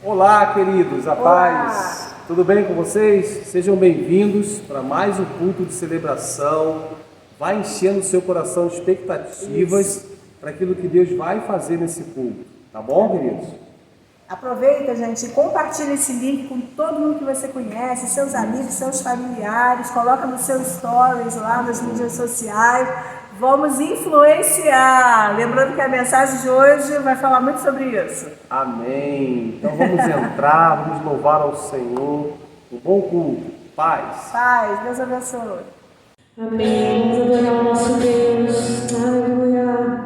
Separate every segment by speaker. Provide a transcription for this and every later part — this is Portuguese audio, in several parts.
Speaker 1: Olá, queridos, a
Speaker 2: Olá.
Speaker 1: paz. Tudo bem com vocês? Sejam bem-vindos para mais um culto de celebração. Vai enchendo o seu coração de expectativas para aquilo que Deus vai fazer nesse culto. Tá bom, queridos?
Speaker 2: Aproveita, gente, e compartilha esse link com todo mundo que você conhece, seus amigos, seus familiares, coloca nos seus stories lá nas mídias sociais. Vamos influenciar. Lembrando que a mensagem de hoje vai falar muito sobre isso.
Speaker 1: Amém. Então vamos entrar, vamos louvar ao Senhor. Um bom culto. Paz.
Speaker 2: Paz, Deus abençoe.
Speaker 3: Amém. Vamos adorar o nosso Deus. Aleluia.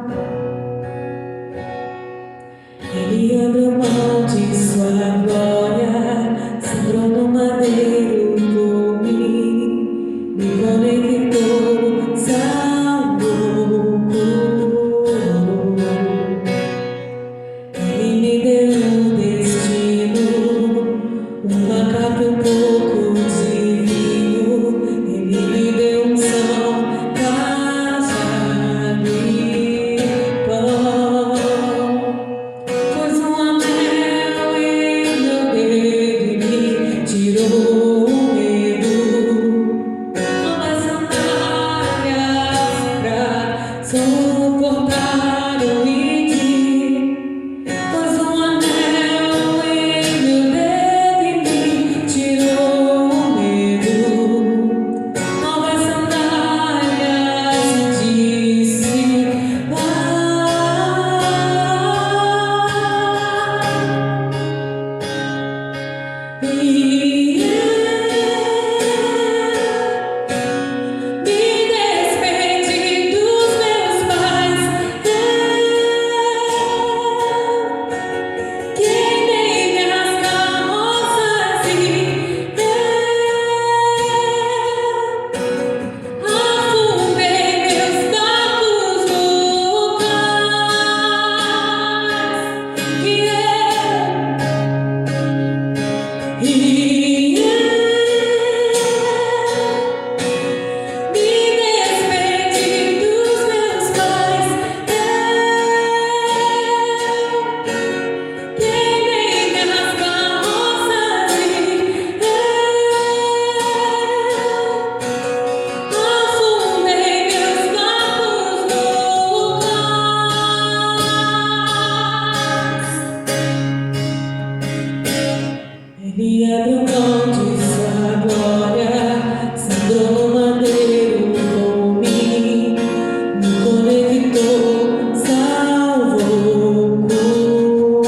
Speaker 3: Ele abriu mão de sua glória, sangrou no madeiro por mim, me conectou, salvou, curou. Ele me deu um destino, uma capa e um pouco de vinho. Ele me deu unção, casa e pão. Pôs um anel em meu dedo e me tirou o medo. Novas sandálias pra suportar o índio. Pôs um anel em meu dedo e me tirou o medo. Novas sandálias e disse: E me despedi dos meus pais, queimei minhas carroças e afundei meus barcos no cais. Me despedi dos meus pais, queimei minhas carroças e afundei meus barcos no cais. Ele abriu mão de sua glória, sangrou no madeiro por mim, me conectou, salvou, curou.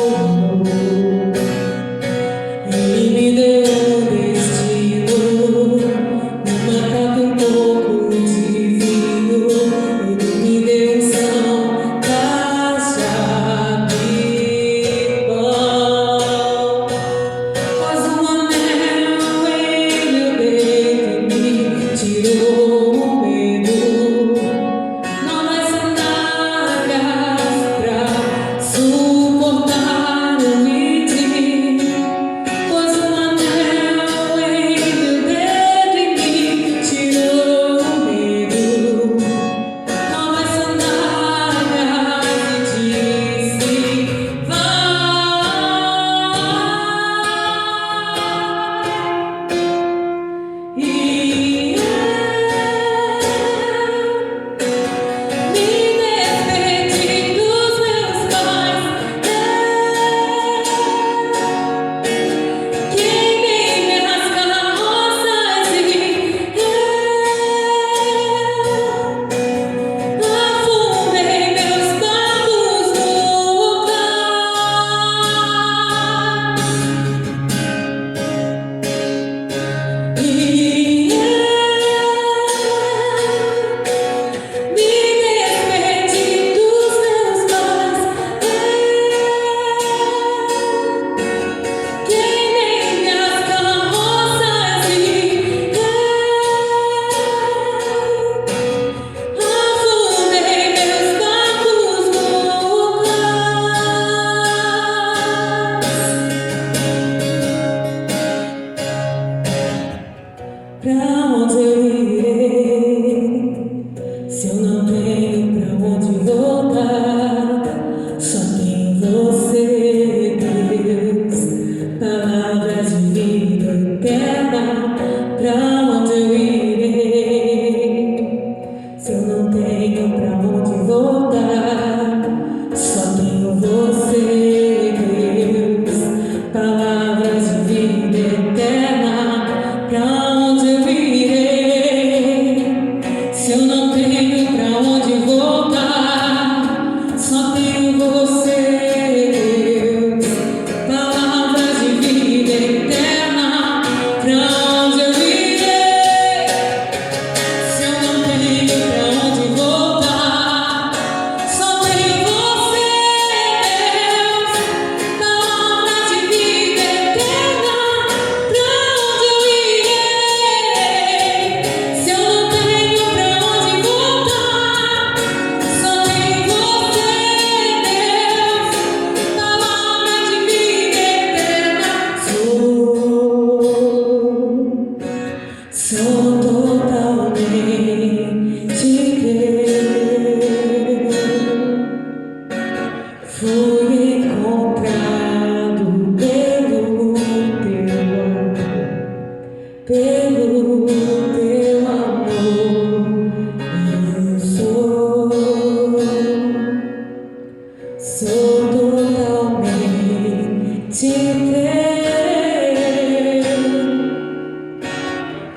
Speaker 3: Ele me deu um destino, uma capa e um pouco de vinho. Ele me deu unção, caixa de pão. Pôs um anel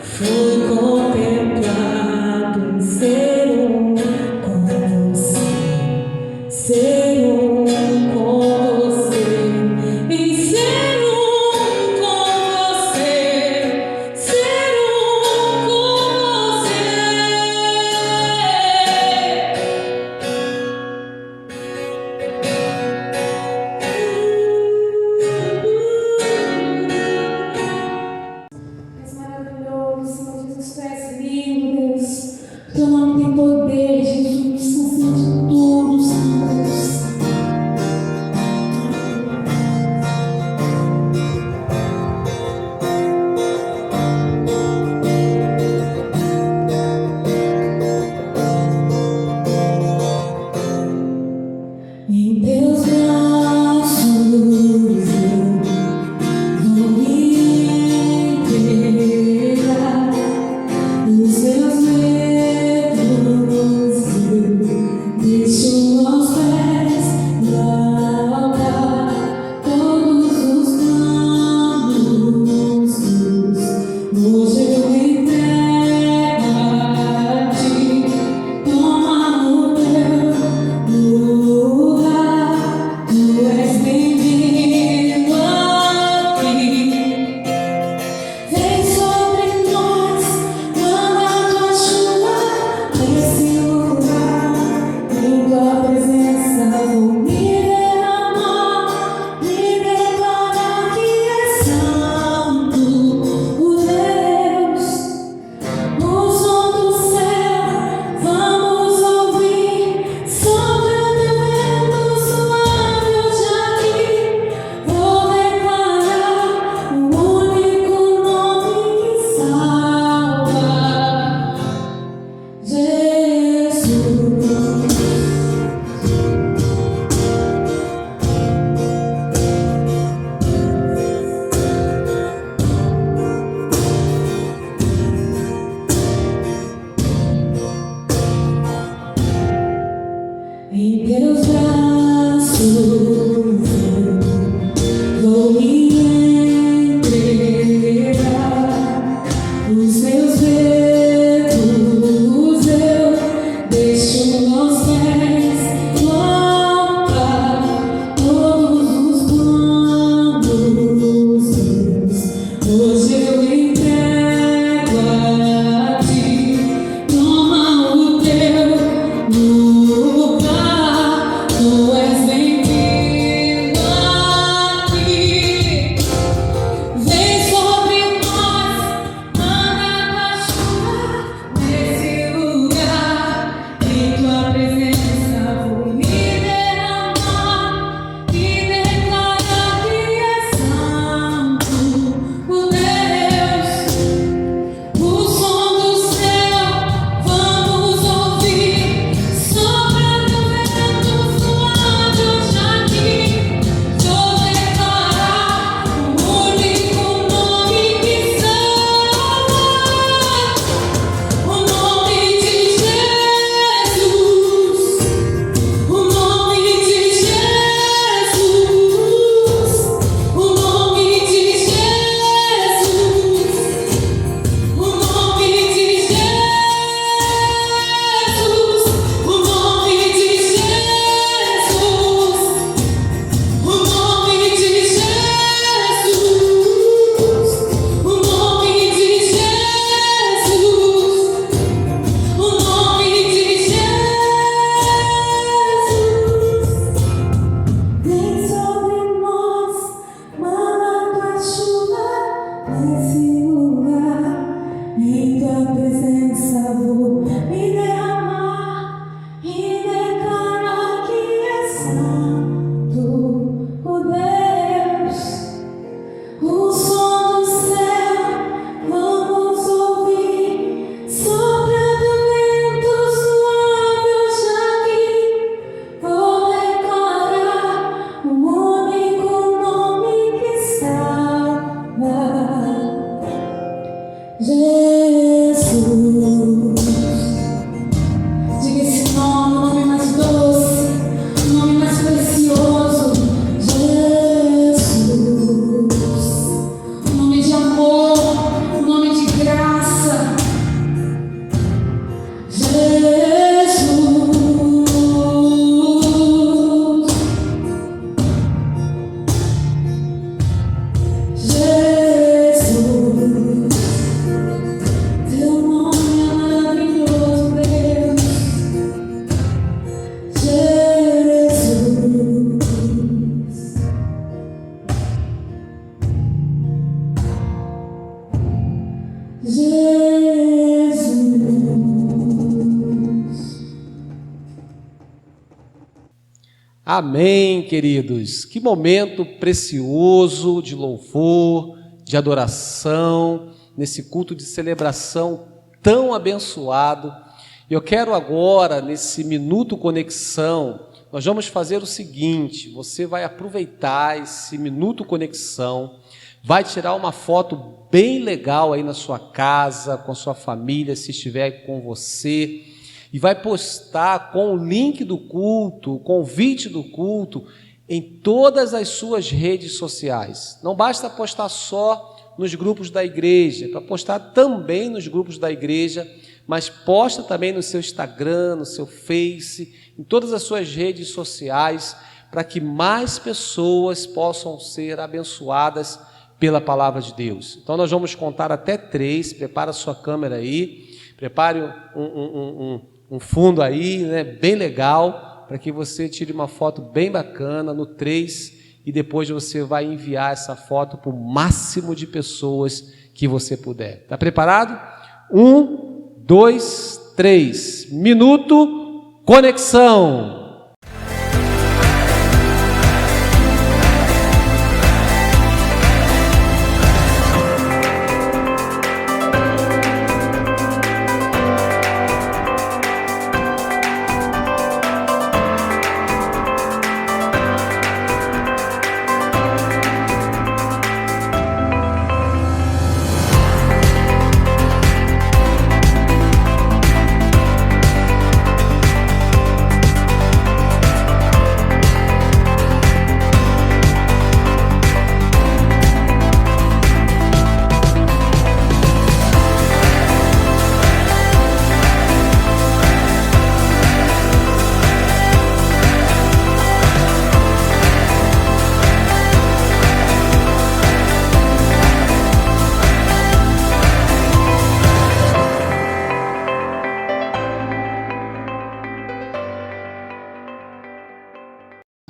Speaker 3: Foi contemplado em ser com você, ser com você, em ser com você, ser com você.
Speaker 1: Amém, queridos. Que momento precioso de louvor, de adoração, nesse culto de celebração tão abençoado. Eu quero agora, nesse Minuto Conexão, nós vamos fazer o seguinte: você vai aproveitar esse Minuto Conexão, vai tirar uma foto bem legal aí na sua casa, com a sua família, se estiver com você, e vai postar com o link do culto, o convite do culto, em todas as suas redes sociais. Não basta postar só nos grupos da igreja, para postar também nos grupos da igreja, mas posta também no seu Instagram, no seu Face, em todas as suas redes sociais, para que mais pessoas possam ser abençoadas pela palavra de Deus. Então nós vamos contar até 3, prepara a sua câmera aí, prepare um fundo aí, né, bem legal, para que você tire uma foto bem bacana no 3, e depois você vai enviar essa foto para o máximo de pessoas que você puder. Está preparado? 1, 2, 3. Minuto Conexão.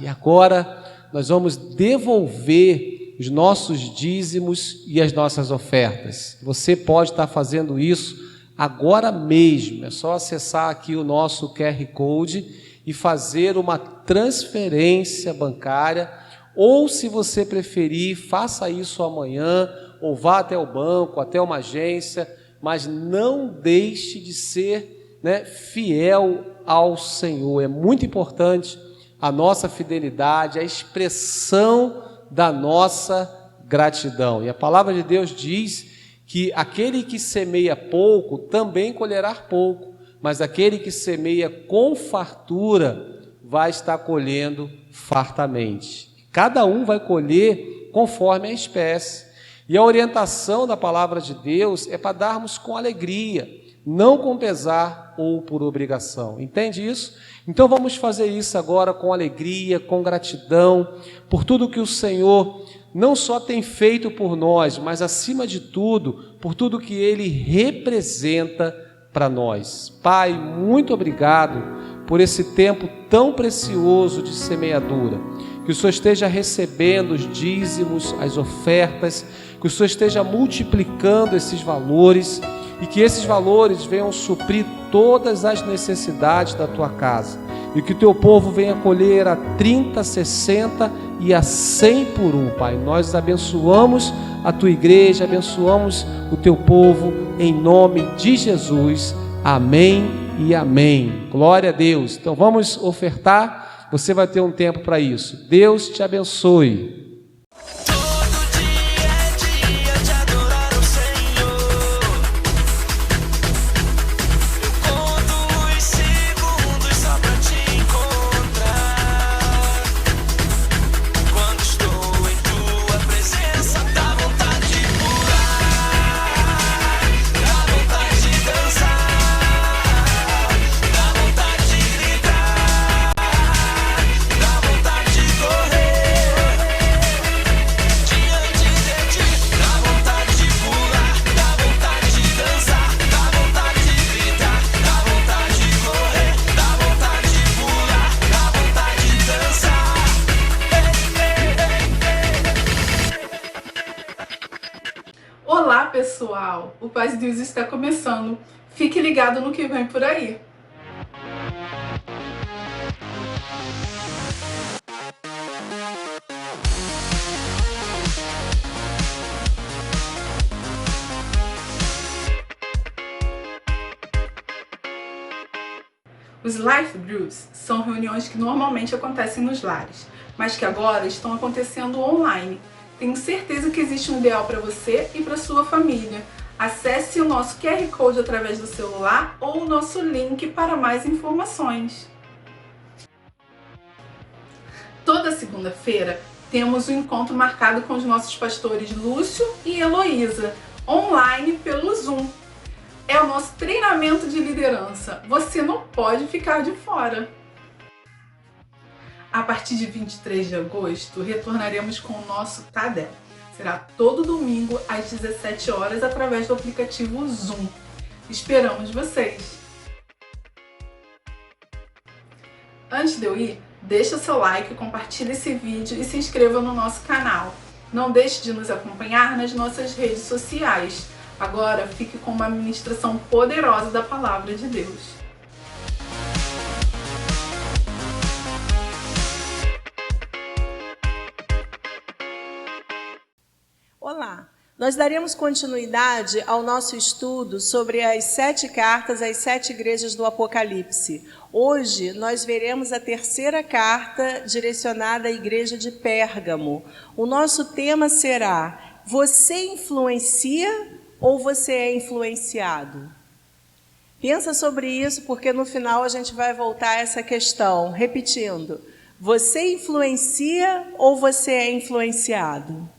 Speaker 1: E agora nós vamos devolver os nossos dízimos e as nossas ofertas. Você pode estar fazendo isso agora mesmo. É só acessar aqui o nosso QR Code e fazer uma transferência bancária. Ou, se você preferir, faça isso amanhã, ou vá até o banco, até uma agência, mas não deixe de ser, fiel ao Senhor. É muito importante a nossa fidelidade, a expressão da nossa gratidão. E a palavra de Deus diz que aquele que semeia pouco também colherá pouco, mas aquele que semeia com fartura vai estar colhendo fartamente. Cada um vai colher conforme a espécie. E a orientação da palavra de Deus é para darmos com alegria, não com pesar ou por obrigação. Entende isso? Então vamos fazer isso agora com alegria, com gratidão, por tudo que o Senhor não só tem feito por nós, mas acima de tudo, por tudo que Ele representa para nós. Pai, muito obrigado por esse tempo tão precioso de semeadura. Que o Senhor esteja recebendo os dízimos, as ofertas, que o Senhor esteja multiplicando esses valores, e que esses valores venham suprir todas as necessidades da tua casa, e que o teu povo venha colher a 30, 60 e a 100 por um, Pai. Nós abençoamos a tua igreja, abençoamos o teu povo, em nome de Jesus. Amém e amém. Glória a Deus. Então vamos ofertar, você vai ter um tempo para isso. Deus te abençoe.
Speaker 4: Olá pessoal, o Paz de Deus está começando, fique ligado no que vem por aí. Os Life Groups são reuniões que normalmente acontecem nos lares, mas que agora estão acontecendo online. Tenho certeza que existe um ideal para você e para sua família. Acesse o nosso QR Code através do celular ou o nosso link para mais informações. Toda segunda-feira temos um encontro marcado com os nossos pastores Lúcio e Heloísa, online pelo Zoom. É o nosso treinamento de liderança. Você não pode ficar de fora. A partir de 23 de agosto, retornaremos com o nosso TADEL. Será todo domingo às 17 horas através do aplicativo Zoom. Esperamos vocês! Antes de eu ir, deixa seu like, compartilhe esse vídeo e se inscreva no nosso canal. Não deixe de nos acompanhar nas nossas redes sociais. Agora fique com uma ministração poderosa da Palavra de Deus.
Speaker 2: Olá! Nós daremos continuidade ao nosso estudo sobre as 7 cartas às 7 igrejas do Apocalipse. Hoje nós veremos a terceira carta direcionada à igreja de Pérgamo. O nosso tema será: você influencia ou você é influenciado? Pensa sobre isso, porque no final a gente vai voltar a essa questão, repetindo: você influencia ou você é influenciado?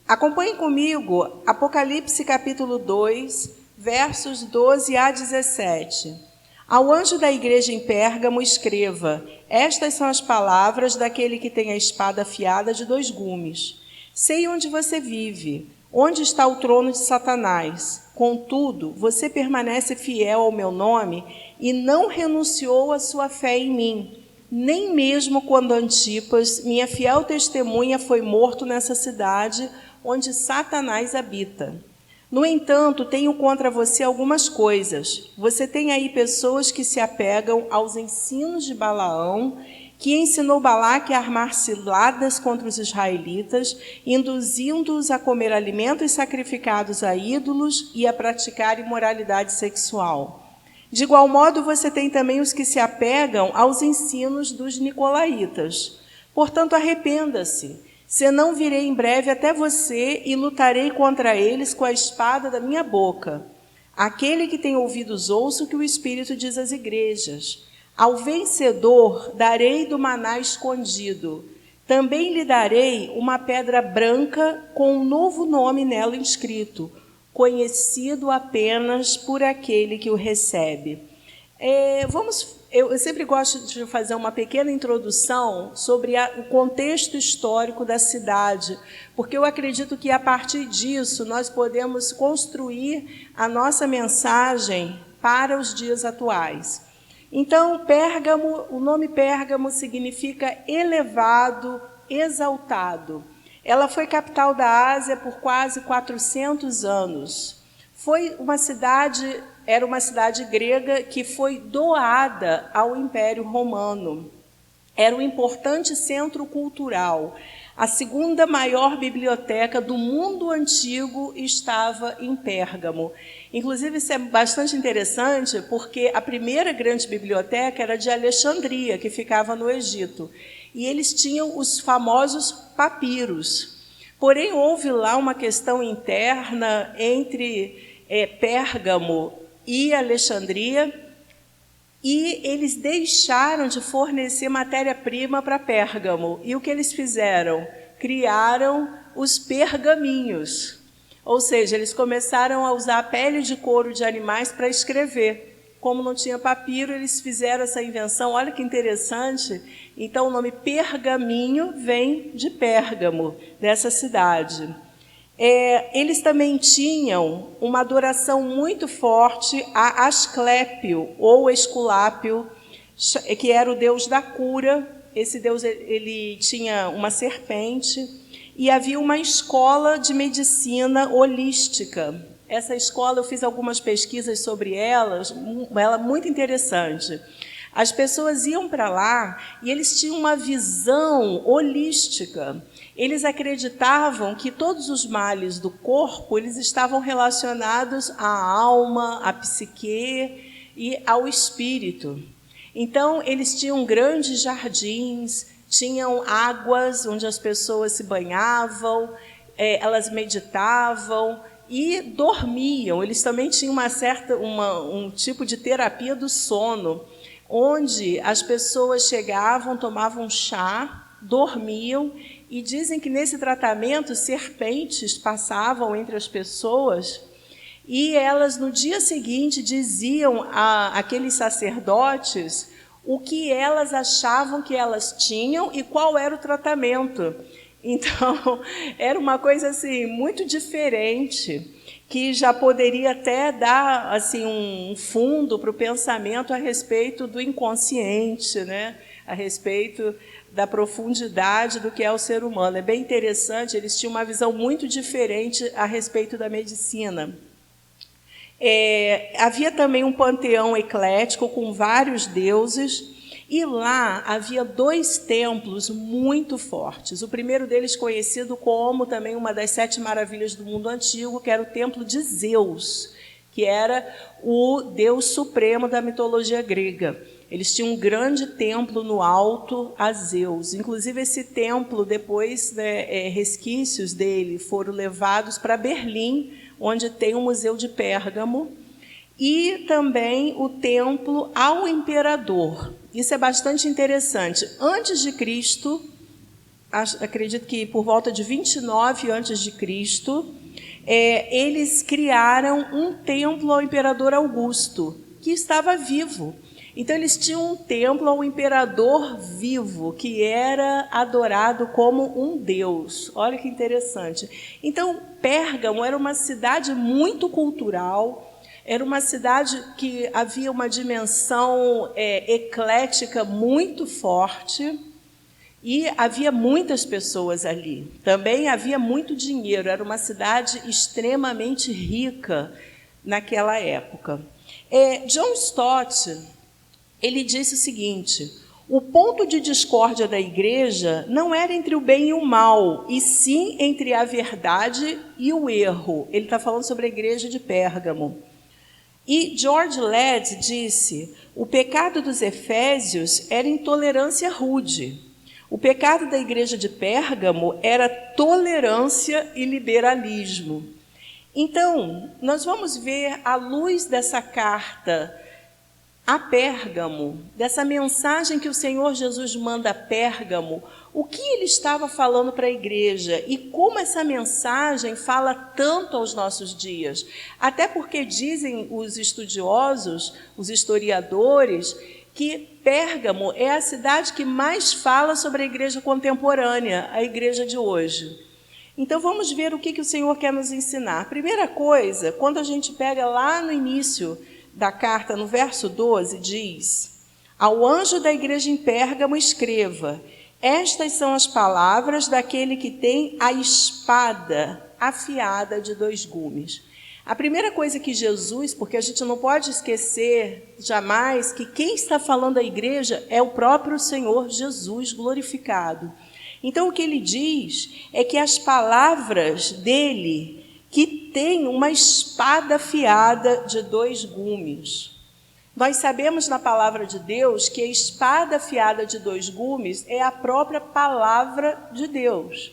Speaker 2: Acompanhe comigo Apocalipse capítulo 2, versos 12 a 17. Ao anjo da igreja em Pérgamo escreva: estas são as palavras daquele que tem a espada afiada de 2 gumes. Sei onde você vive, onde está o trono de Satanás. Contudo, você permanece fiel ao meu nome e não renunciou à sua fé em mim, nem mesmo quando Antipas, minha fiel testemunha, foi morto nessa cidade onde Satanás habita. No entanto, tenho contra você algumas coisas. Você tem aí pessoas que se apegam aos ensinos de Balaão, que ensinou Balaque a armar ciladas contra os israelitas, induzindo-os a comer alimentos sacrificados a ídolos e a praticar imoralidade sexual. De igual modo, você tem também os que se apegam aos ensinos dos nicolaítas. Portanto, arrependa-se, senão virei em breve até você e lutarei contra eles com a espada da minha boca. Aquele que tem ouvidos ouça o que o Espírito diz às igrejas. Ao vencedor darei do maná escondido. Também lhe darei uma pedra branca com um novo nome nela inscrito, conhecido apenas por aquele que o recebe. Eu sempre gosto de fazer uma pequena introdução sobre o contexto histórico da cidade, porque eu acredito que a partir disso nós podemos construir a nossa mensagem para os dias atuais. Então, Pérgamo, o nome Pérgamo significa elevado, exaltado. Ela foi capital da Ásia por quase 400 anos. Era uma cidade grega que foi doada ao Império Romano. Era um importante centro cultural. A segunda maior biblioteca do mundo antigo estava em Pérgamo. Inclusive, isso é bastante interessante, porque a primeira grande biblioteca era de Alexandria, que ficava no Egito. E eles tinham os famosos papiros. Porém, houve lá uma questão interna entre Pérgamo e Alexandria, e eles deixaram de fornecer matéria-prima para Pérgamo. E o que eles fizeram? Criaram os pergaminhos. Ou seja, eles começaram a usar a pele de couro de animais para escrever. Como não tinha papiro, eles fizeram essa invenção. Olha que interessante. Então, o nome pergaminho vem de Pérgamo, dessa cidade. Eles também tinham uma adoração muito forte a Asclépio, ou Esculápio, que era o deus da cura. Esse deus ele tinha uma serpente, e havia uma escola de medicina holística. Essa escola, eu fiz algumas pesquisas sobre ela muito interessante. As pessoas iam para lá e eles tinham uma visão holística. Eles acreditavam que todos os males do corpo eles estavam relacionados à alma, à psique e ao espírito.
Speaker 5: Então, eles tinham grandes jardins, tinham águas onde as pessoas se banhavam, elas meditavam e dormiam. Eles também tinham um tipo de terapia do sono, onde as pessoas chegavam, tomavam chá, dormiam, e dizem que nesse tratamento serpentes passavam entre as pessoas e elas no dia seguinte diziam àqueles sacerdotes o que elas achavam que elas tinham e qual era o tratamento. Então, era uma coisa assim muito diferente, que já poderia até dar assim um fundo para o pensamento a respeito do inconsciente, né? A respeito da profundidade do que é o ser humano. É bem interessante, eles tinham uma visão muito diferente a respeito da medicina. Havia também um panteão eclético com vários deuses, e lá havia 2 templos muito fortes. O primeiro deles conhecido como também uma das 7 maravilhas do mundo antigo, que era o templo de Zeus, que era o deus supremo da mitologia grega. Eles tinham um grande templo no alto a Zeus. Inclusive, esse templo, depois, resquícios dele foram levados para Berlim, onde tem o Museu de Pérgamo, e também o templo ao imperador. Isso é bastante interessante. Antes de Cristo, acredito que por volta de 29 antes de Cristo, eles criaram um templo ao imperador Augusto, que estava vivo. Então, eles tinham um templo ao imperador vivo, que era adorado como um deus. Olha que interessante. Então, Pérgamo era uma cidade muito cultural, era uma cidade que havia uma dimensão eclética muito forte, e havia muitas pessoas ali. Também havia muito dinheiro, era uma cidade extremamente rica naquela época. John Stott, ele disse o seguinte: o ponto de discórdia da igreja não era entre o bem e o mal, e sim entre a verdade e o erro. Ele está falando sobre a igreja de Pérgamo. E George Ladd disse: o pecado dos Efésios era intolerância rude. O pecado da igreja de Pérgamo era tolerância e liberalismo. Então, nós vamos ver, à luz dessa carta a Pérgamo, dessa mensagem que o Senhor Jesus manda a Pérgamo, o que ele estava falando para a igreja e como essa mensagem fala tanto aos nossos dias. Até porque dizem os estudiosos, os historiadores, que Pérgamo é a cidade que mais fala sobre a igreja contemporânea, a igreja de hoje. Então, vamos ver o que o Senhor quer nos ensinar. Primeira coisa, quando a gente pega lá no início da carta, no verso 12, diz: ao anjo da igreja em Pérgamo escreva: estas são as palavras daquele que tem a espada afiada de 2 gumes. A primeira coisa que Jesus, porque a gente não pode esquecer jamais que quem está falando à igreja é o próprio Senhor Jesus glorificado. Então, o que ele diz é que as palavras dele, que tem uma espada afiada de 2 gumes. Nós sabemos na palavra de Deus que a espada afiada de 2 gumes é a própria palavra de Deus.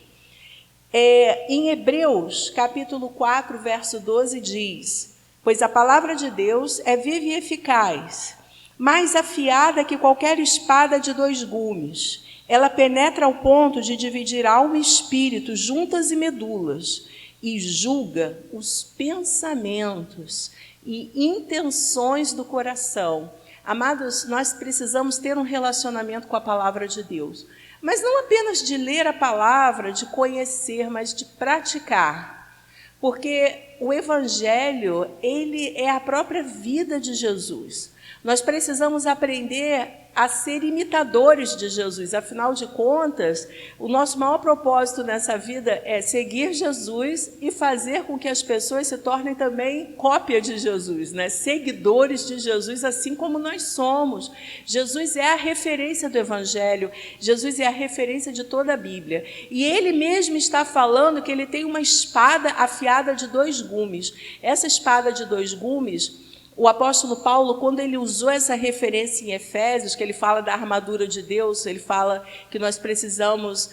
Speaker 5: Em Hebreus, capítulo 4, verso 12, diz: pois a palavra de Deus é viva e eficaz, mais afiada que qualquer espada de 2 gumes. Ela penetra ao ponto de dividir alma e espírito, juntas e medulas, e julga os pensamentos e intenções do coração. Amados, nós precisamos ter um relacionamento com a palavra de Deus. Mas não apenas de ler a palavra, de conhecer, mas de praticar. Porque o Evangelho, ele é a própria vida de Jesus. Nós precisamos aprender a ser imitadores de Jesus. Afinal de contas, o nosso maior propósito nessa vida é seguir Jesus e fazer com que as pessoas se tornem também cópia de Jesus, né? Seguidores de Jesus, assim como nós somos. Jesus é a referência do Evangelho, Jesus é a referência de toda a Bíblia. E ele mesmo está falando que ele tem uma espada afiada de 2 gumes. Essa espada de 2 gumes o apóstolo Paulo, quando ele usou essa referência em Efésios, que ele fala da armadura de Deus, ele fala que nós precisamos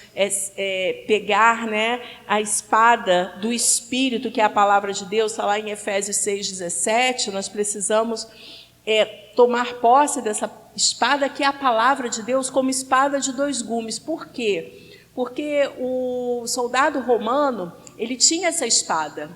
Speaker 5: pegar, né, a espada do Espírito, que é a palavra de Deus, está lá em Efésios 6,17, nós precisamos tomar posse dessa espada, que é a palavra de Deus, como espada de dois gumes. Por quê? Porque o soldado romano, ele tinha essa espada,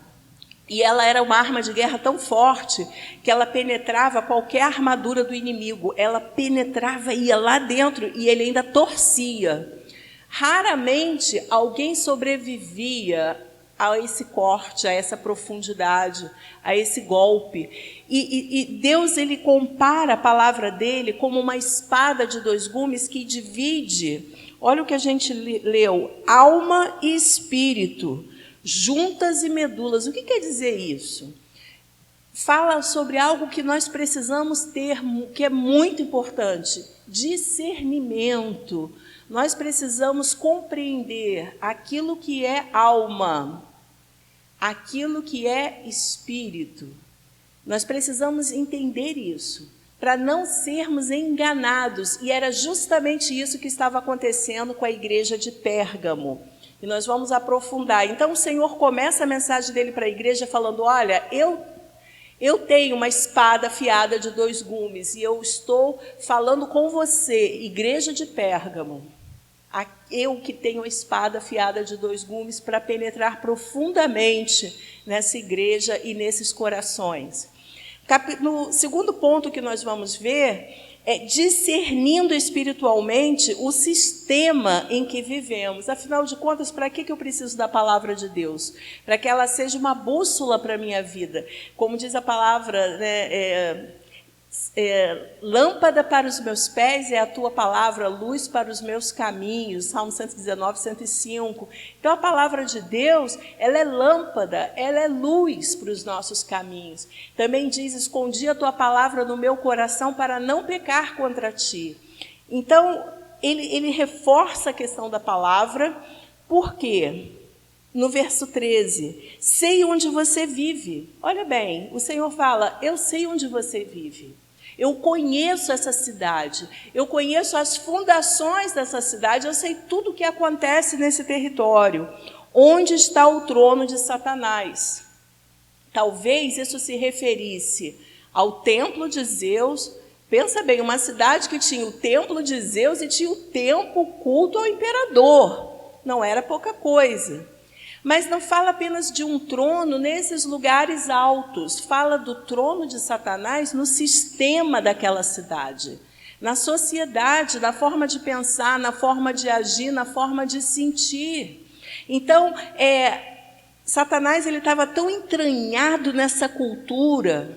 Speaker 5: e ela era uma arma de guerra tão forte que ela penetrava qualquer armadura do inimigo. Ela penetrava, ia lá dentro e ele ainda torcia. Raramente alguém sobrevivia a esse corte, a essa profundidade, a esse golpe. E Deus, ele compara a palavra dele como uma espada de dois gumes que divide, olha o que a gente leu, alma e espírito, juntas e medulas. O que quer dizer isso? Fala sobre algo que nós precisamos ter, que é muito importante: discernimento. Nós precisamos compreender aquilo que é alma, aquilo que é espírito. Nós precisamos entender isso, para não sermos enganados. E era justamente isso que estava acontecendo com a igreja de Pérgamo. E nós vamos aprofundar. Então o Senhor começa a mensagem dele para a igreja falando: olha, eu tenho uma espada afiada de dois gumes, e eu estou falando com você, igreja de Pérgamo. Eu que tenho a espada afiada de dois gumes para penetrar profundamente nessa igreja e nesses corações. No segundo ponto que nós vamos ver é discernindo espiritualmente o sistema em que vivemos. Afinal de contas, para que eu preciso da palavra de Deus? Para que ela seja uma bússola para a minha vida. Como diz a palavra, né, lâmpada para os meus pés é a tua palavra, luz para os meus caminhos. Salmo 119, 105. Então, a palavra de Deus, ela é lâmpada, ela é luz para os nossos caminhos. Também diz: escondi a tua palavra no meu coração para não pecar contra ti. Então, ele reforça a questão da palavra. Por quê? No verso 13, sei onde você vive. Olha bem, o Senhor fala: eu sei onde você vive. Eu conheço essa cidade, eu conheço as fundações dessa cidade, eu sei tudo o que acontece nesse território. Onde está o trono de Satanás? Talvez isso se referisse ao templo de Zeus. Pensa bem, uma cidade que tinha o templo de Zeus e tinha o templo culto ao imperador. Não era pouca coisa. Mas não fala apenas de um trono nesses lugares altos, fala do trono de Satanás no sistema daquela cidade, na sociedade, na forma de pensar, na forma de agir, na forma de sentir. Então, Satanás estava tão entranhado nessa cultura,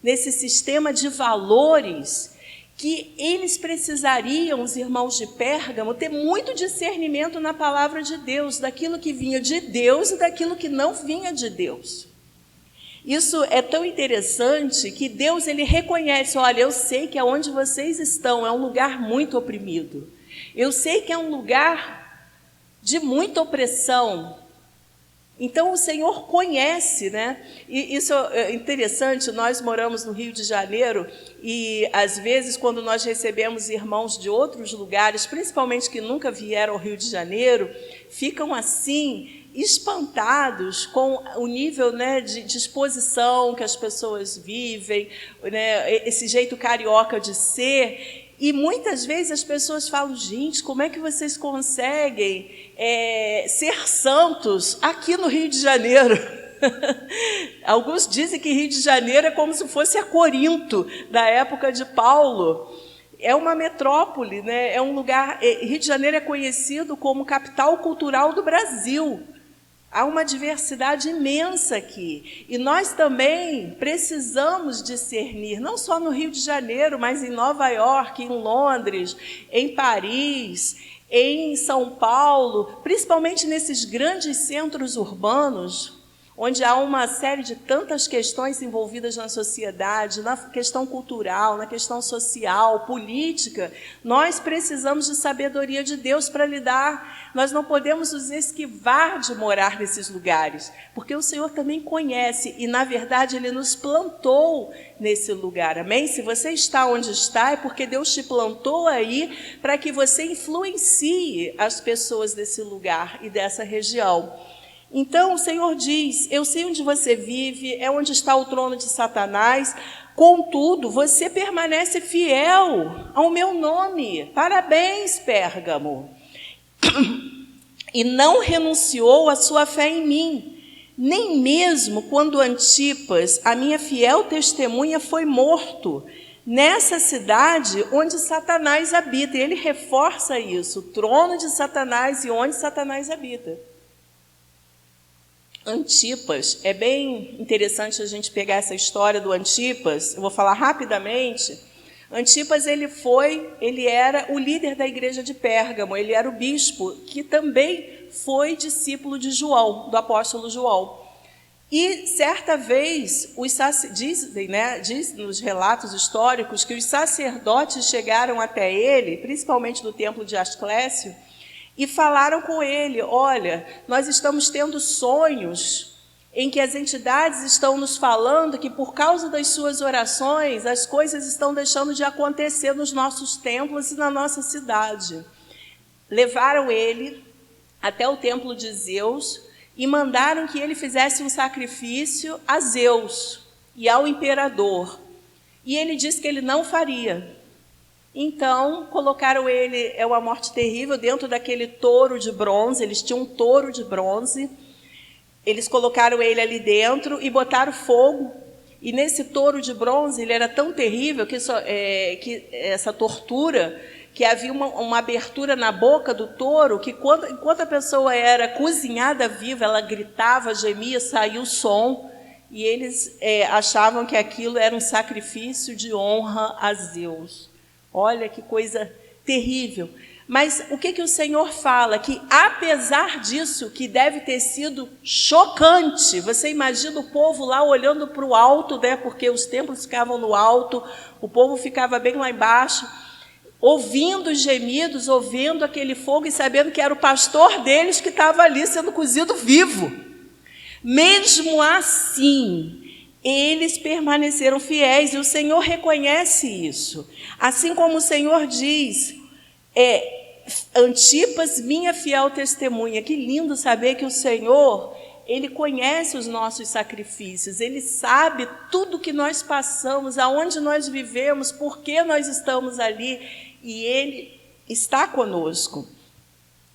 Speaker 5: nesse sistema de valores, que eles precisariam, os irmãos de Pérgamo, ter muito discernimento na palavra de Deus, daquilo que vinha de Deus e daquilo que não vinha de Deus. Isso é tão interessante que Deus, ele reconhece: olha, eu sei que aonde vocês estão é um lugar muito oprimido. Eu sei que é um lugar de muita opressão. Então, o Senhor conhece, né? E isso é interessante. Nós moramos no Rio de Janeiro e, às vezes, quando nós recebemos irmãos de outros lugares, principalmente que nunca vieram ao Rio de Janeiro, ficam assim, espantados com o nível, né, de exposição que as pessoas vivem, né, esse jeito carioca de ser. E muitas vezes as pessoas falam: gente, como é que vocês conseguem ser santos aqui no Rio de Janeiro? Alguns dizem que Rio de Janeiro é como se fosse a Corinto da época de Paulo. É uma metrópole, né? É um lugar. Rio de Janeiro é conhecido como capital cultural do Brasil. Há uma diversidade imensa aqui. E nós também precisamos discernir, não só no Rio de Janeiro, mas em Nova York, em Londres, em Paris, em São Paulo, principalmente nesses grandes centros urbanos, onde há uma série de tantas questões envolvidas na sociedade, na questão cultural, na questão social, política, nós precisamos de sabedoria de Deus para lidar. Nós não podemos nos esquivar de morar nesses lugares, porque o Senhor também conhece e, na verdade, Ele nos plantou nesse lugar. Amém? Se você está onde está, é porque Deus te plantou aí para que você influencie as pessoas desse lugar e dessa região. Então, o Senhor diz, eu sei onde você vive, é onde está o trono de Satanás, contudo, você permanece fiel ao meu nome. Parabéns, Pérgamo. E não renunciou à sua fé em mim, nem mesmo quando Antipas, a minha fiel testemunha, foi morto, nessa cidade onde Satanás habita. E ele reforça isso, o trono de Satanás e onde Satanás habita. Antipas, é bem interessante a gente pegar essa história do Antipas, eu vou falar rapidamente. Antipas, ele era o líder da igreja de Pérgamo, ele era o bispo, que também foi discípulo de João, do apóstolo João. E, certa vez, diz nos relatos históricos que os sacerdotes chegaram até ele, principalmente do templo de Asclésio, e falaram com ele, olha, nós estamos tendo sonhos em que as entidades estão nos falando que por causa das suas orações, as coisas estão deixando de acontecer nos nossos templos e na nossa cidade. Levaram ele até o templo de Zeus e mandaram que ele fizesse um sacrifício a Zeus e ao imperador. E ele disse que ele não faria. Então, colocaram ele, é uma morte terrível, dentro daquele touro de bronze. Eles tinham um touro de bronze. Eles colocaram ele ali dentro e botaram fogo. E nesse touro de bronze, ele era tão terrível que essa tortura, que havia uma abertura na boca do touro, que enquanto a pessoa era cozinhada viva, ela gritava, gemia, saía o som. E eles achavam que aquilo era um sacrifício de honra a Zeus. Olha que coisa terrível. Mas o que o Senhor fala? Que apesar disso, que deve ter sido chocante, você imagina o povo lá olhando para o alto, né? Porque os templos ficavam no alto, o povo ficava bem lá embaixo, ouvindo os gemidos, ouvindo aquele fogo e sabendo que era o pastor deles que estava ali sendo cozido vivo. Mesmo assim, eles permaneceram fiéis e o Senhor reconhece isso. Assim como o Senhor diz, Antipas, minha fiel testemunha. Que lindo saber que o Senhor, Ele conhece os nossos sacrifícios, Ele sabe tudo que nós passamos, aonde nós vivemos, por que nós estamos ali, e Ele está conosco.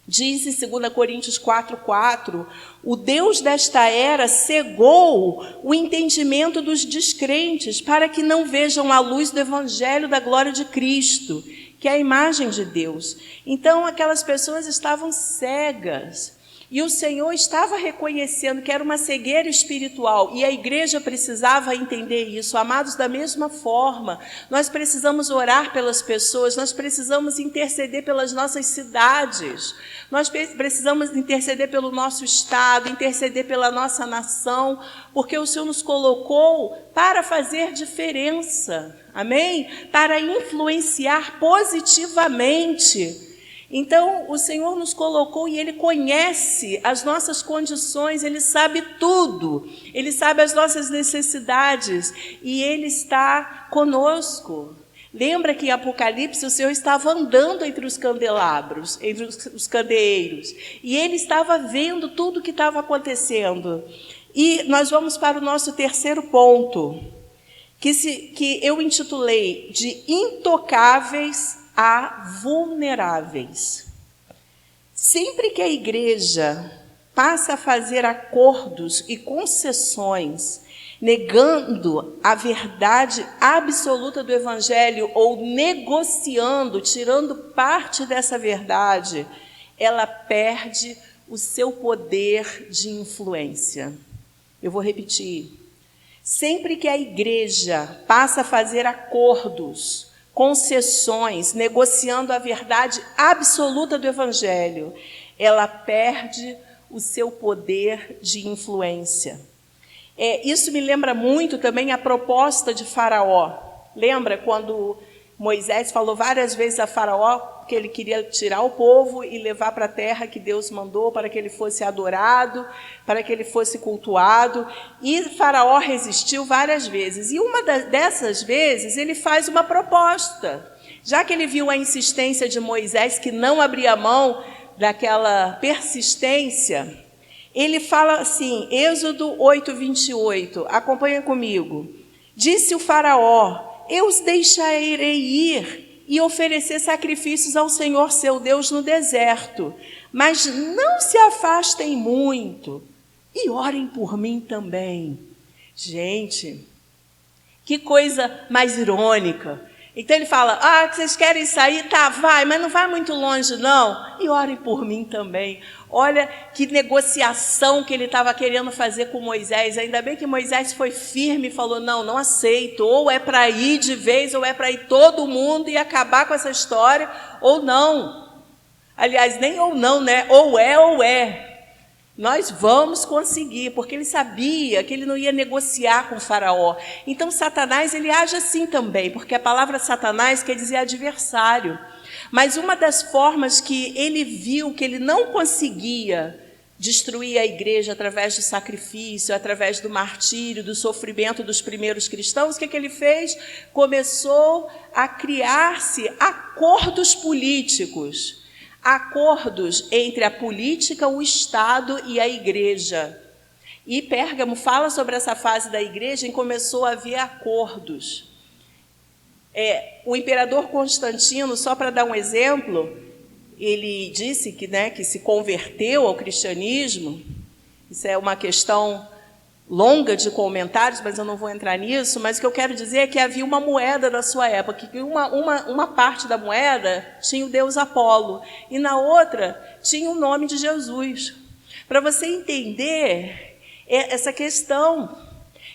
Speaker 5: Diz em 2 Coríntios 4:4, o Deus desta era cegou o entendimento dos descrentes para que não vejam a luz do evangelho da glória de Cristo, que é a imagem de Deus. Então, aquelas pessoas estavam cegas. E o Senhor estava reconhecendo que era uma cegueira espiritual e a igreja precisava entender isso. Amados, da mesma forma, nós precisamos orar pelas pessoas, nós precisamos interceder pelas nossas cidades, nós precisamos interceder pelo nosso estado, interceder pela nossa nação, porque o Senhor nos colocou para fazer diferença, amém? Para influenciar positivamente. Então, o Senhor nos colocou e Ele conhece as nossas condições, Ele sabe tudo, Ele sabe as nossas necessidades e Ele está conosco. Lembra que em Apocalipse o Senhor estava andando entre os candelabros, entre os candeeiros, e Ele estava vendo tudo o que estava acontecendo. E nós vamos para o nosso terceiro ponto, que eu intitulei de intocáveis a vulneráveis. Sempre que a igreja passa a fazer acordos e concessões, negando a verdade absoluta do evangelho ou negociando, tirando parte dessa verdade, ela perde o seu poder de influência. Eu vou repetir. Sempre que a igreja passa a fazer acordos, concessões, negociando a verdade absoluta do evangelho, ela perde o seu poder de influência. Isso me lembra muito também a proposta de Faraó. Lembra quando Moisés falou várias vezes a Faraó que ele queria tirar o povo e levar para a terra que Deus mandou para que ele fosse adorado, para que ele fosse cultuado. E Faraó resistiu várias vezes. E uma dessas vezes ele faz uma proposta. Já que ele viu a insistência de Moisés, que não abria mão daquela persistência, ele fala assim, Êxodo 8:28, acompanha comigo. Disse o Faraó: eu os deixarei ir e oferecer sacrifícios ao Senhor seu Deus no deserto, mas não se afastem muito e orem por mim também. Gente, que coisa mais irônica. Então ele fala, vocês querem sair? Tá, vai, mas não vai muito longe não. E orem por mim também. Olha que negociação que ele estava querendo fazer com Moisés. Ainda bem que Moisés foi firme e falou, não aceito. Ou é para ir de vez, ou é para ir todo mundo e acabar com essa história, ou não. Aliás, nem ou não, né? Ou é. Nós vamos conseguir, porque ele sabia que ele não ia negociar com o Faraó. Então, Satanás, ele age assim também, porque a palavra Satanás quer dizer adversário. Mas uma das formas que ele viu que ele não conseguia destruir a igreja através do sacrifício, através do martírio, do sofrimento dos primeiros cristãos, o que ele fez? Começou a criar-se acordos políticos. Acordos entre a política, o Estado e a igreja. E Pérgamo fala sobre essa fase da igreja em que começou a haver acordos. O imperador Constantino, só para dar um exemplo, ele disse que se converteu ao cristianismo. Isso é uma questão longa de comentários, mas eu não vou entrar nisso. Mas o que eu quero dizer é que havia uma moeda na sua época, que uma parte da moeda tinha o deus Apolo, e na outra tinha o nome de Jesus. Para você entender essa questão.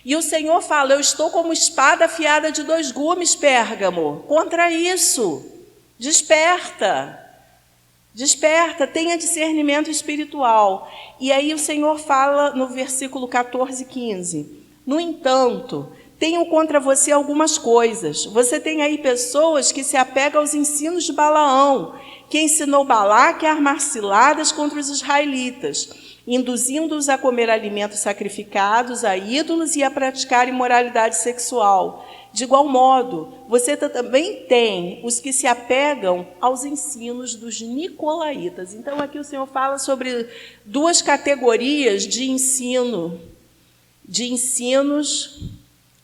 Speaker 5: E o Senhor fala, eu estou como espada afiada de 2 gumes, Pérgamo, contra isso. Desperta, tenha discernimento espiritual. E aí o Senhor fala no versículo 14:15. No entanto, tenho contra você algumas coisas. Você tem aí pessoas que se apegam aos ensinos de Balaão, que ensinou Balaque a armar ciladas contra os israelitas, induzindo-os a comer alimentos sacrificados a ídolos e a praticar imoralidade sexual. De igual modo, você também tem os que se apegam aos ensinos dos nicolaítas. Então, aqui o Senhor fala sobre 2 categorias de ensinos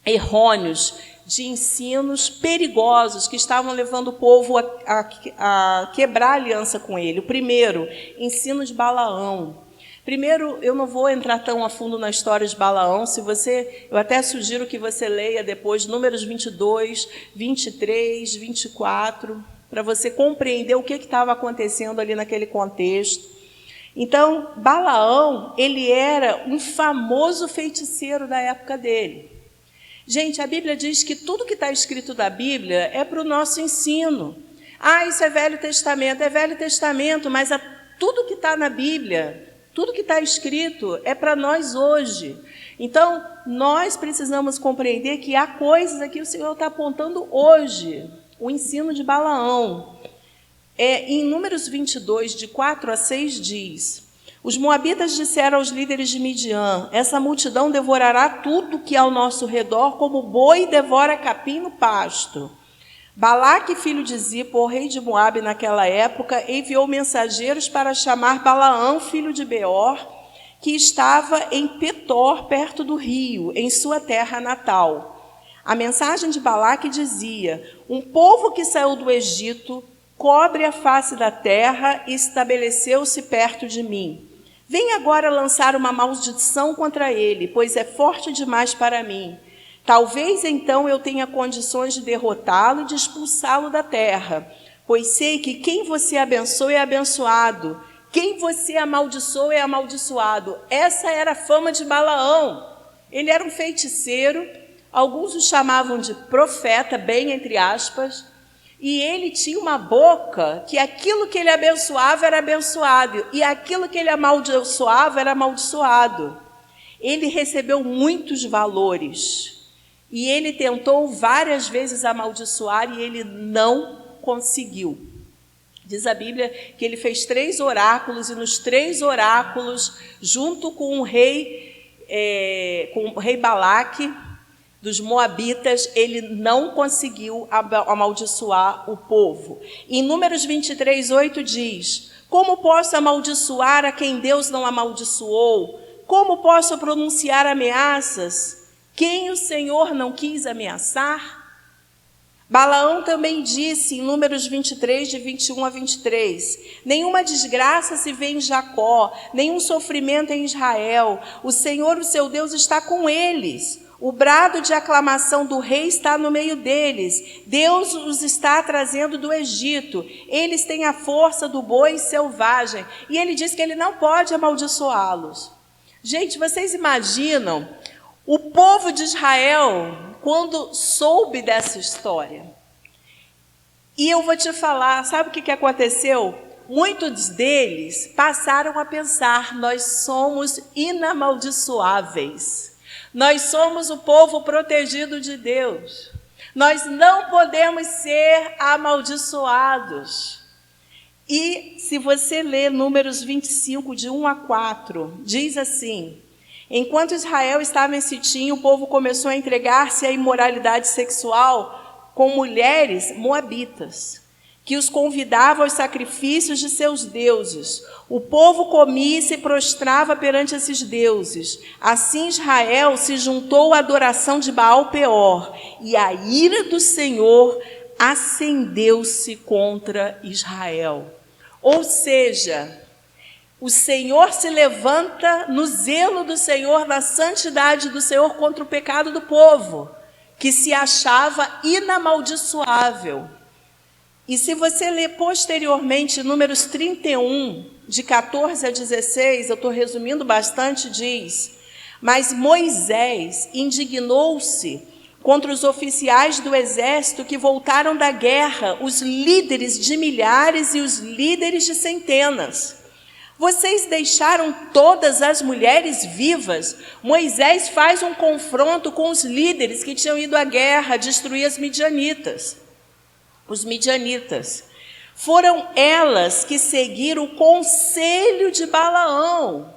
Speaker 5: errôneos, de ensinos perigosos que estavam levando o povo a quebrar a aliança com ele. O primeiro, ensino de Balaão. Primeiro, eu não vou entrar tão a fundo na história de Balaão. Eu até sugiro que você leia depois Números 22, 23, 24, para você compreender o que estava acontecendo ali naquele contexto. Então, Balaão, ele era um famoso feiticeiro da época dele. Gente, a Bíblia diz que tudo que está escrito da Bíblia é para o nosso ensino. Isso é Velho Testamento, mas tudo que está na Bíblia, tudo que está escrito é para nós hoje. Então, nós precisamos compreender que há coisas aqui que o Senhor está apontando hoje. O ensino de Balaão. Em Números 22, de 4 a 6, diz: os moabitas disseram aos líderes de Midian: essa multidão devorará tudo que há ao nosso redor, como boi devora capim no pasto. Balaque, filho de Zippor, rei de Moabe naquela época, enviou mensageiros para chamar Balaão, filho de Beor, que estava em Petor, perto do rio, em sua terra natal. A mensagem de Balaque dizia: um povo que saiu do Egito cobre a face da terra e estabeleceu-se perto de mim. Vem agora lançar uma maldição contra ele, pois é forte demais para mim. Talvez então eu tenha condições de derrotá-lo e de expulsá-lo da terra, pois sei que quem você abençoa é abençoado, quem você amaldiçoa é amaldiçoado. Essa era a fama de Balaão. Ele era um feiticeiro, alguns o chamavam de profeta, bem entre aspas, e ele tinha uma boca que aquilo que ele abençoava era abençoado, e aquilo que ele amaldiçoava era amaldiçoado. ele recebeu muitos valores. E ele tentou várias vezes amaldiçoar e ele não conseguiu. Diz a Bíblia que ele fez 3 oráculos e nos 3 oráculos, junto com o rei Balaque, dos Moabitas, ele não conseguiu amaldiçoar o povo. Em Números 23:8 diz: como posso amaldiçoar a quem Deus não amaldiçoou? Como posso pronunciar ameaças? Quem o Senhor não quis ameaçar? Balaão também disse em Números 23, de 21 a 23, nenhuma desgraça se vê em Jacó, nenhum sofrimento em Israel. O Senhor, o seu Deus, está com eles. O brado de aclamação do rei está no meio deles. Deus os está trazendo do Egito. Eles têm a força do boi selvagem. E ele diz que ele não pode amaldiçoá-los. Gente, vocês imaginam o povo de Israel quando soube dessa história? E eu vou te falar, sabe o que aconteceu? Muitos deles passaram a pensar: nós somos inamaldiçoáveis. Nós somos o povo protegido de Deus. Nós não podemos ser amaldiçoados. E se você ler Números 25, de 1 a 4, diz assim: enquanto Israel estava em Sitim, o povo começou a entregar-se à imoralidade sexual com mulheres moabitas, que os convidavam aos sacrifícios de seus deuses. O povo comia e se prostrava perante esses deuses. Assim Israel se juntou à adoração de Baal-Peor, e a ira do Senhor acendeu-se contra Israel. Ou seja, o Senhor se levanta no zelo do Senhor, na santidade do Senhor, contra o pecado do povo, que se achava inamaldiçoável. E se você ler posteriormente Números 31, de 14 a 16, eu estou resumindo bastante, diz: mas Moisés indignou-se contra os oficiais do exército que voltaram da guerra, os líderes de milhares e os líderes de centenas. Vocês deixaram todas as mulheres vivas. Moisés faz um confronto com os líderes que tinham ido à guerra destruir os midianitas. Foram elas que seguiram o conselho de Balaão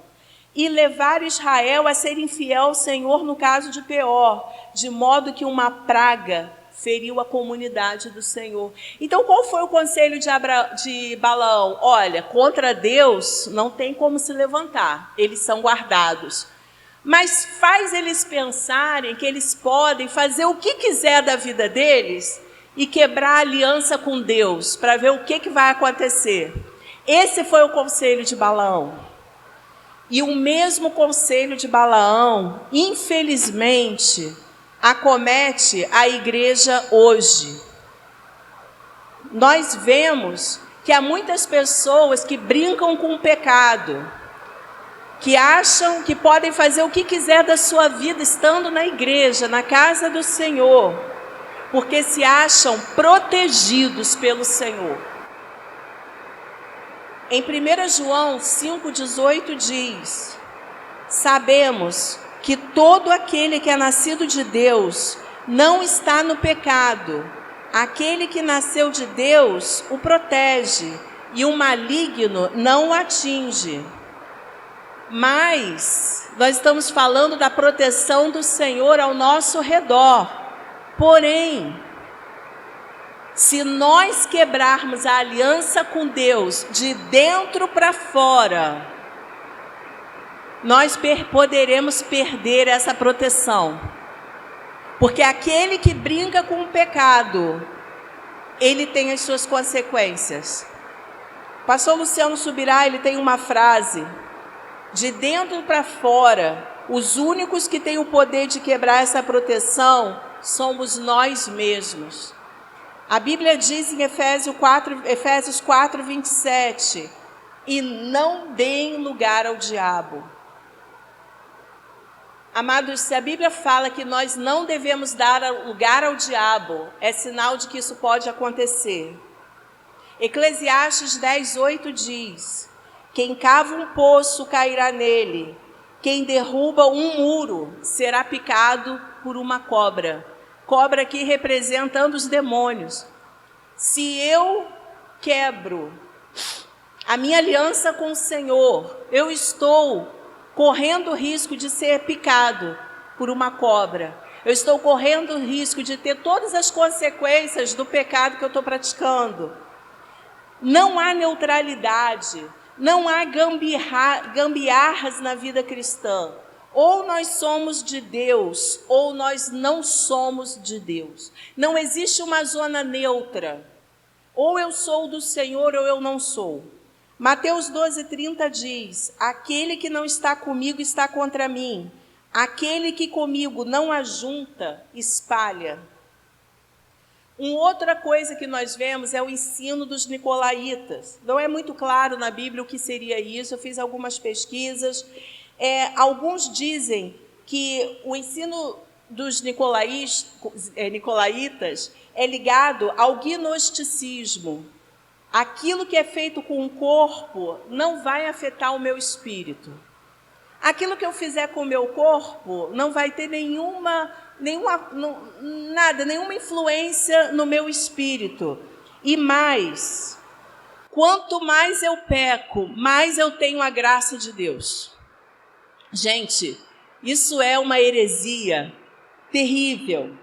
Speaker 5: e levaram Israel a ser infiel ao Senhor no caso de Peor, de modo que uma praga feriu a comunidade do Senhor. Então, qual foi o conselho de Balaão? Olha, contra Deus não tem como se levantar, eles são guardados. Mas faz eles pensarem que eles podem fazer o que quiser da vida deles e quebrar a aliança com Deus, para ver o que vai acontecer. Esse foi o conselho de Balaão. E o mesmo conselho de Balaão, infelizmente, acomete a igreja hoje. Nós vemos que há muitas pessoas que brincam com o pecado, que acham que podem fazer o que quiser da sua vida estando na igreja, na casa do Senhor, porque se acham protegidos pelo Senhor. Em 1 João 5,18 diz: sabemos que todo aquele que é nascido de Deus não está no pecado. Aquele que nasceu de Deus o protege, e o maligno não o atinge. Mas nós estamos falando da proteção do Senhor ao nosso redor. Porém, se nós quebrarmos a aliança com Deus de dentro para fora, nós poderemos perder essa proteção. Porque aquele que brinca com o pecado, ele tem as suas consequências. O pastor Luciano Subirá, ele tem uma frase: de dentro para fora, os únicos que têm o poder de quebrar essa proteção somos nós mesmos. A Bíblia diz em Efésios 4, 27, e não deem lugar ao diabo. Amados, se a Bíblia fala que nós não devemos dar lugar ao diabo, é sinal de que isso pode acontecer. Eclesiastes 10:8 diz: quem cava um poço cairá nele, Quem derruba um muro será picado por uma cobra. Cobra aqui representando os demônios. Se eu quebro a minha aliança com o Senhor, eu estou correndo o risco de ser picado por uma cobra. Eu estou correndo o risco de ter todas as consequências do pecado que eu estou praticando. Não há neutralidade, não há gambiarras na vida cristã. Ou nós somos de Deus, ou nós não somos de Deus. Não existe uma zona neutra. Ou eu sou do Senhor, ou eu não sou. Mateus 12:30 diz: aquele que não está comigo está contra mim. Aquele que comigo não ajunta, espalha. Uma outra coisa que nós vemos é o ensino dos nicolaítas. Não é muito claro na Bíblia o que seria isso, eu fiz algumas pesquisas. Alguns dizem que o ensino dos nicolaítas é ligado ao gnosticismo. Aquilo que é feito com o corpo não vai afetar o meu espírito. Aquilo que eu fizer com o meu corpo não vai ter nenhuma influência no meu espírito. E mais, quanto mais eu peco, mais eu tenho a graça de Deus. Gente, isso é uma heresia terrível.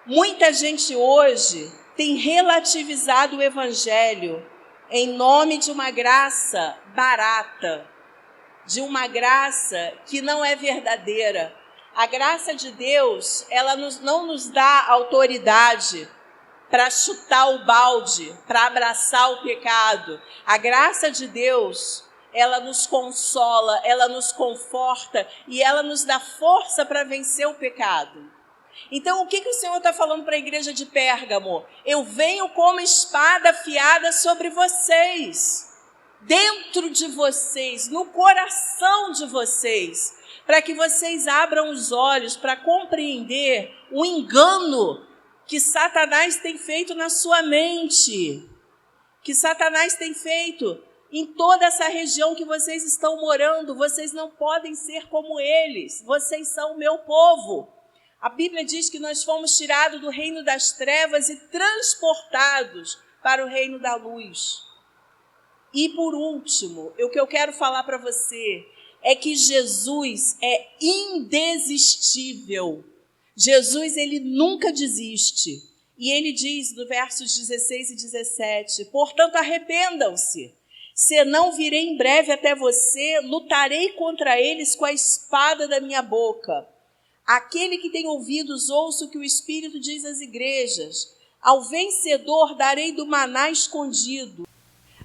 Speaker 5: Muita gente hoje tem relativizado o Evangelho em nome de uma graça barata, de uma graça que não é verdadeira. A graça de Deus, ela não nos dá autoridade para chutar o balde, para abraçar o pecado. A graça de Deus, ela nos consola, ela nos conforta e ela nos dá força para vencer o pecado. Então, o que o Senhor está falando para a igreja de Pérgamo? Eu venho como espada afiada sobre vocês, dentro de vocês, no coração de vocês, para que vocês abram os olhos para compreender o engano que Satanás tem feito na sua mente, que Satanás tem feito em toda essa região que vocês estão morando. Vocês não podem ser como eles, vocês são o meu povo. A Bíblia diz que nós fomos tirados do reino das trevas e transportados para o reino da luz. E por último, o que eu quero falar para você é que Jesus é indesistível. Jesus, ele nunca desiste. E ele diz no versos 16 e 17, portanto, arrependam-se, senão virei em breve até você, lutarei contra eles com a espada da minha boca. Aquele que tem ouvidos, ouça o que o Espírito diz às igrejas. Ao vencedor darei do maná escondido.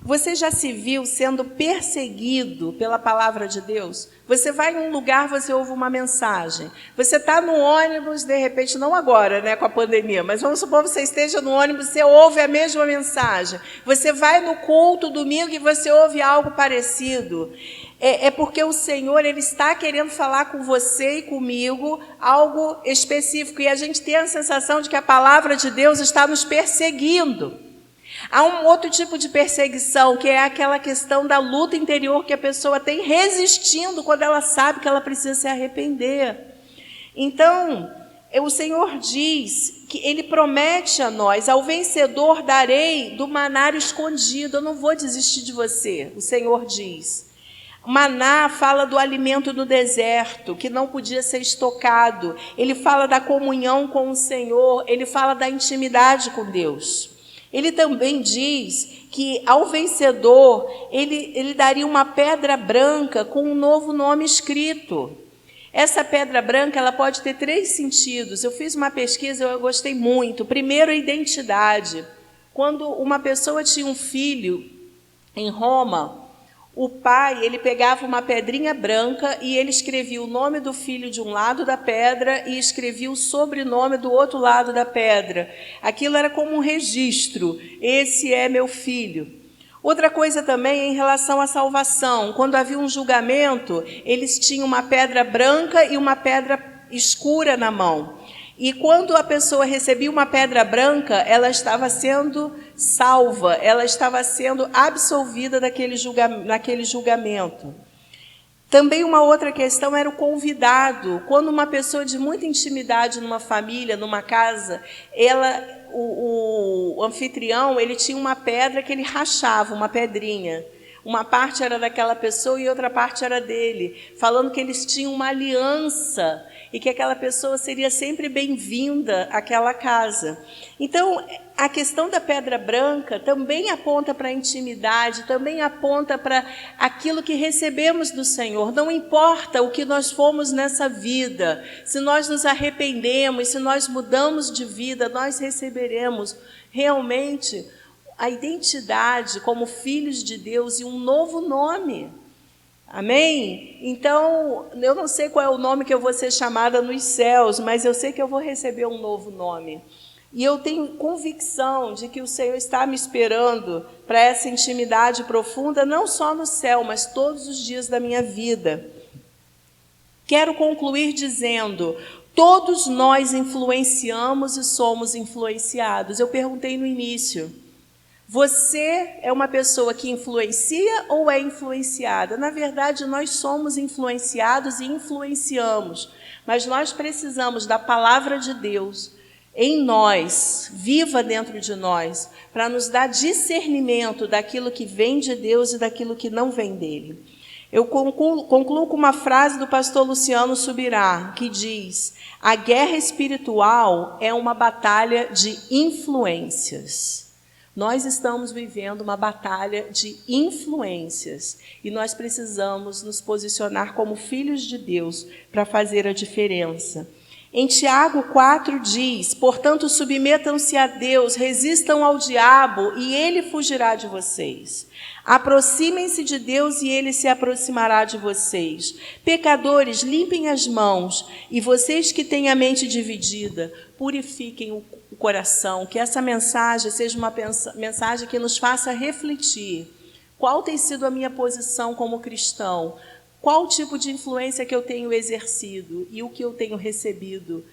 Speaker 5: Você já se viu sendo perseguido pela palavra de Deus? Você vai em um lugar, você ouve uma mensagem. Você está no ônibus, de repente, não agora, né, com a pandemia, mas vamos supor que você esteja no ônibus, você ouve a mesma mensagem. Você vai no culto domingo e você ouve algo parecido. É porque o Senhor, ele está querendo falar com você e comigo algo específico. E a gente tem a sensação de que a palavra de Deus está nos perseguindo. Há um outro tipo de perseguição, que é aquela questão da luta interior que a pessoa tem resistindo quando ela sabe que ela precisa se arrepender. Então, o Senhor diz que Ele promete a nós, ao vencedor darei do maná escondido, eu não vou desistir de você, o Senhor diz. Maná fala do alimento no deserto, que não podia ser estocado. Ele fala da comunhão com o Senhor, ele fala da intimidade com Deus. Ele também diz que ao vencedor, ele daria uma pedra branca com um novo nome escrito. Essa pedra branca, ela pode ter 3 sentidos. Eu fiz uma pesquisa, eu gostei muito. Primeiro, a identidade. Quando uma pessoa tinha um filho em Roma, o pai, ele pegava uma pedrinha branca e ele escrevia o nome do filho de um lado da pedra e escrevia o sobrenome do outro lado da pedra. Aquilo era como um registro. Esse é meu filho. Outra coisa também é em relação à salvação. Quando havia um julgamento, eles tinham uma pedra branca e uma pedra escura na mão. E quando a pessoa recebia uma pedra branca, ela estava sendo salva, ela estava sendo absolvida naquele julgamento. Também uma outra questão era o convidado. Quando uma pessoa de muita intimidade numa família, numa casa, o anfitrião, ele tinha uma pedra que ele rachava, uma pedrinha. Uma parte era daquela pessoa e outra parte era dele, falando que eles tinham uma aliança e que aquela pessoa seria sempre bem-vinda àquela casa. Então, a questão da pedra branca também aponta para a intimidade, também aponta para aquilo que recebemos do Senhor. Não importa o que nós fomos nessa vida, se nós nos arrependemos, se nós mudamos de vida, nós receberemos realmente a identidade como filhos de Deus e um novo nome. Amém? Então, eu não sei qual é o nome que eu vou ser chamada nos céus, mas eu sei que eu vou receber um novo nome. E eu tenho convicção de que o Senhor está me esperando para essa intimidade profunda, não só no céu, mas todos os dias da minha vida. Quero concluir dizendo: todos nós influenciamos e somos influenciados. Eu perguntei no início: você é uma pessoa que influencia ou é influenciada? Na verdade, nós somos influenciados e influenciamos, mas nós precisamos da palavra de Deus em nós, viva dentro de nós, para nos dar discernimento daquilo que vem de Deus e daquilo que não vem dele. Eu concluo com uma frase do pastor Luciano Subirá, que diz: a guerra espiritual é uma batalha de influências. Nós estamos vivendo uma batalha de influências e nós precisamos nos posicionar como filhos de Deus para fazer a diferença. Em Tiago 4 diz: portanto, submetam-se a Deus, resistam ao diabo e ele fugirá de vocês. Aproximem-se de Deus e ele se aproximará de vocês. Pecadores, limpem as mãos, e vocês que têm a mente dividida, purifiquem o coração. Que essa mensagem seja uma mensagem que nos faça refletir. Qual tem sido a minha posição como cristão? Qual tipo de influência que eu tenho exercido e o que eu tenho recebido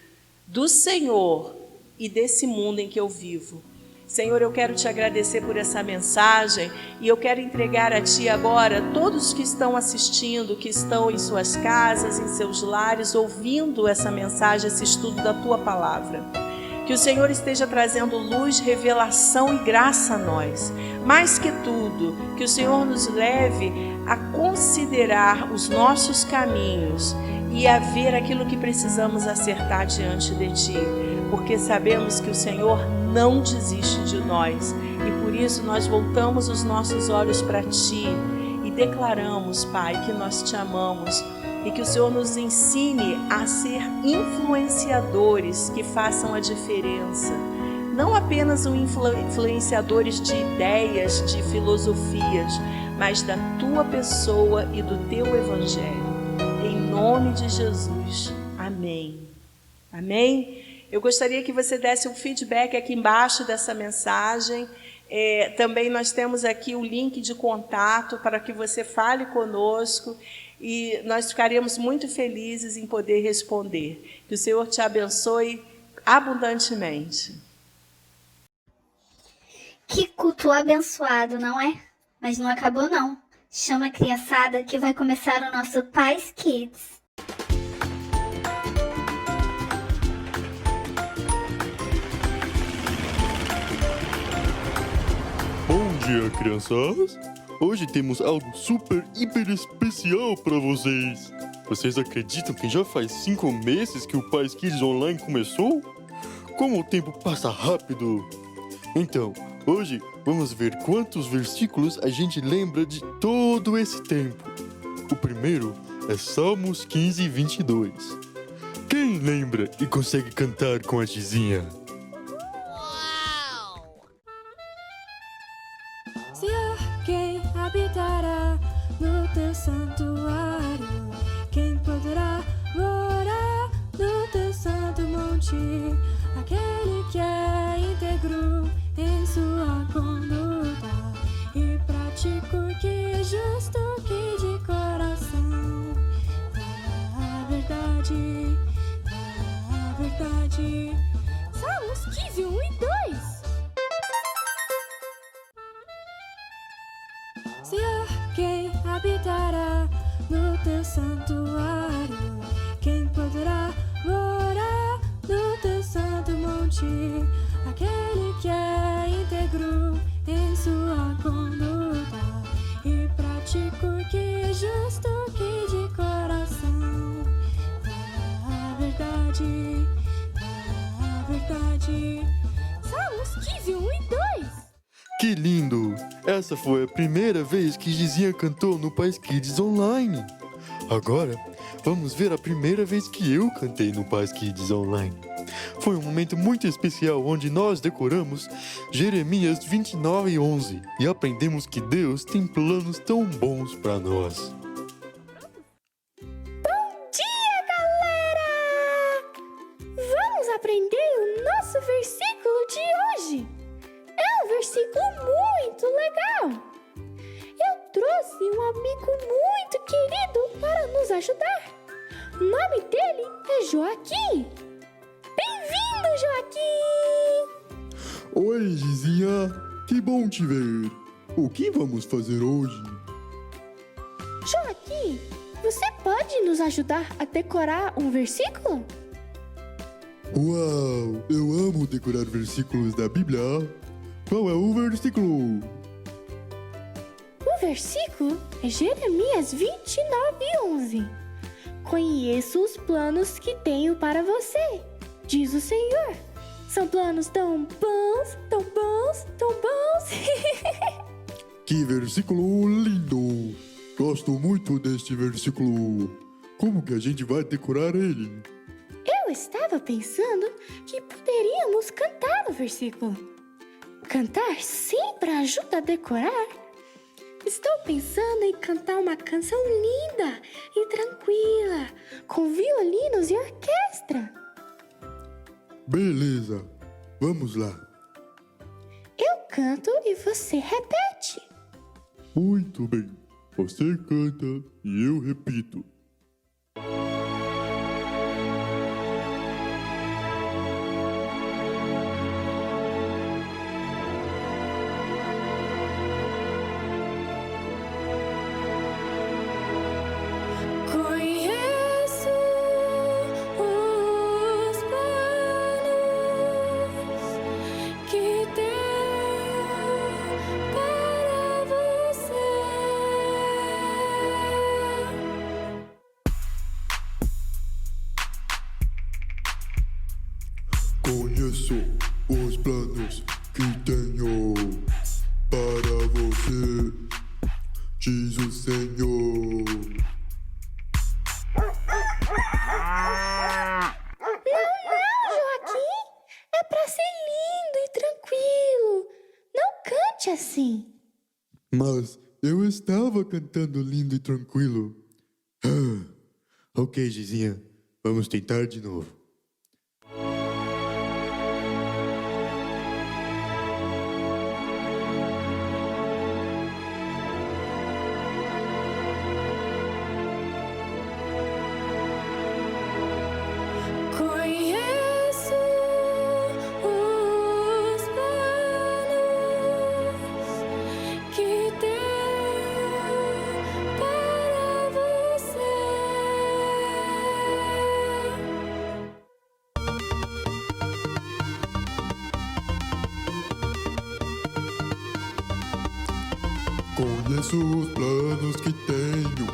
Speaker 5: do Senhor e desse mundo em que eu vivo? Senhor, eu quero te agradecer por essa mensagem e eu quero entregar a Ti agora todos que estão assistindo, que estão em suas casas, em seus lares, ouvindo essa mensagem, esse estudo da Tua Palavra. Que o Senhor esteja trazendo luz, revelação e graça a nós. Mais que tudo, que o Senhor nos leve a considerar os nossos caminhos e a ver aquilo que precisamos acertar diante de Ti, porque sabemos que o Senhor não desiste de nós e por isso nós voltamos os nossos olhos para Ti e declaramos, Pai, que nós Te amamos e que o Senhor nos ensine a ser influenciadores que façam a diferença. Não apenas influenciadores de ideias, de filosofias, mas da Tua pessoa e do Teu Evangelho. Em nome de Jesus. Amém. Amém? Eu gostaria que você desse um feedback aqui embaixo dessa mensagem. Também nós temos aqui o link de contato para que você fale conosco e nós ficaremos muito felizes em poder responder. Que o Senhor te abençoe abundantemente.
Speaker 6: Que culto abençoado, não é? Mas não acabou não. Chama a criançada que vai começar o nosso Pais Kids.
Speaker 7: Bom dia, crianças! Hoje temos algo super, hiper especial para vocês. Vocês acreditam que já faz 5 meses que o Pais Kids Online começou? Como o tempo passa rápido! Então, hoje vamos ver quantos versículos a gente lembra de todo esse tempo. O primeiro é Salmos 15, 22. Quem lembra e consegue cantar com a Gizinha?
Speaker 8: Senhor, quem habitará no teu santuário? Quem poderá morar no teu santo monte? Aquele que é íntegro em sua conduta e pratica o que é justo, que de coração fala a verdade, fala a verdade. Salmos 15, 1 e 2. Senhor, quem habitará no teu santuário? Quem poderá morar no teu santo monte? Aquele que é íntegro em sua conduta e prático, que é justo, que de coração fala a verdade, fala a verdade. Salmos 15, 1 e 2.
Speaker 7: Que lindo! Essa foi a primeira vez que Gizinha cantou no Paz Kids Online. Agora, vamos ver a primeira vez que eu cantei no Paz Kids Online. Foi um momento muito especial onde nós decoramos Jeremias 29:11 e aprendemos que Deus tem planos tão bons para nós.
Speaker 8: Bom dia, galera! Vamos aprender o nosso versículo de hoje. É um versículo muito legal. Eu trouxe um amigo muito querido para nos ajudar. O nome dele é Joaquim. Bem-vindo, Joaquim!
Speaker 7: Oi, Gizinha! Que bom te ver! O que vamos fazer hoje?
Speaker 8: Joaquim, você pode nos ajudar a decorar um versículo?
Speaker 7: Uau! Eu amo decorar versículos da Bíblia! Qual é o versículo?
Speaker 8: O versículo é Jeremias 29:11. Conheço os planos que tenho para você, diz o Senhor. São planos tão bons, tão bons, tão bons.
Speaker 7: Que versículo lindo! Gosto muito deste versículo. Como que a gente vai decorar ele?
Speaker 8: Eu estava pensando que poderíamos cantar o versículo. Cantar sempre ajuda a decorar. Estou pensando em cantar uma canção linda e tranquila, com violinos e orquestra.
Speaker 7: Beleza, vamos lá.
Speaker 8: Eu canto e você repete.
Speaker 7: Muito bem. Você canta e eu repito.
Speaker 8: Conheço os planos que tenho para você.
Speaker 7: Conheço os planos que tenho para você, diz o Senhor.
Speaker 8: Não, Joaquim, é pra ser lindo e tranquilo. Não cante assim.
Speaker 7: Mas eu estava cantando lindo e tranquilo. Ok, Gizinha, vamos tentar de novo.
Speaker 8: Conheço os planos que tenho para você.
Speaker 7: Conheço os planos que tenho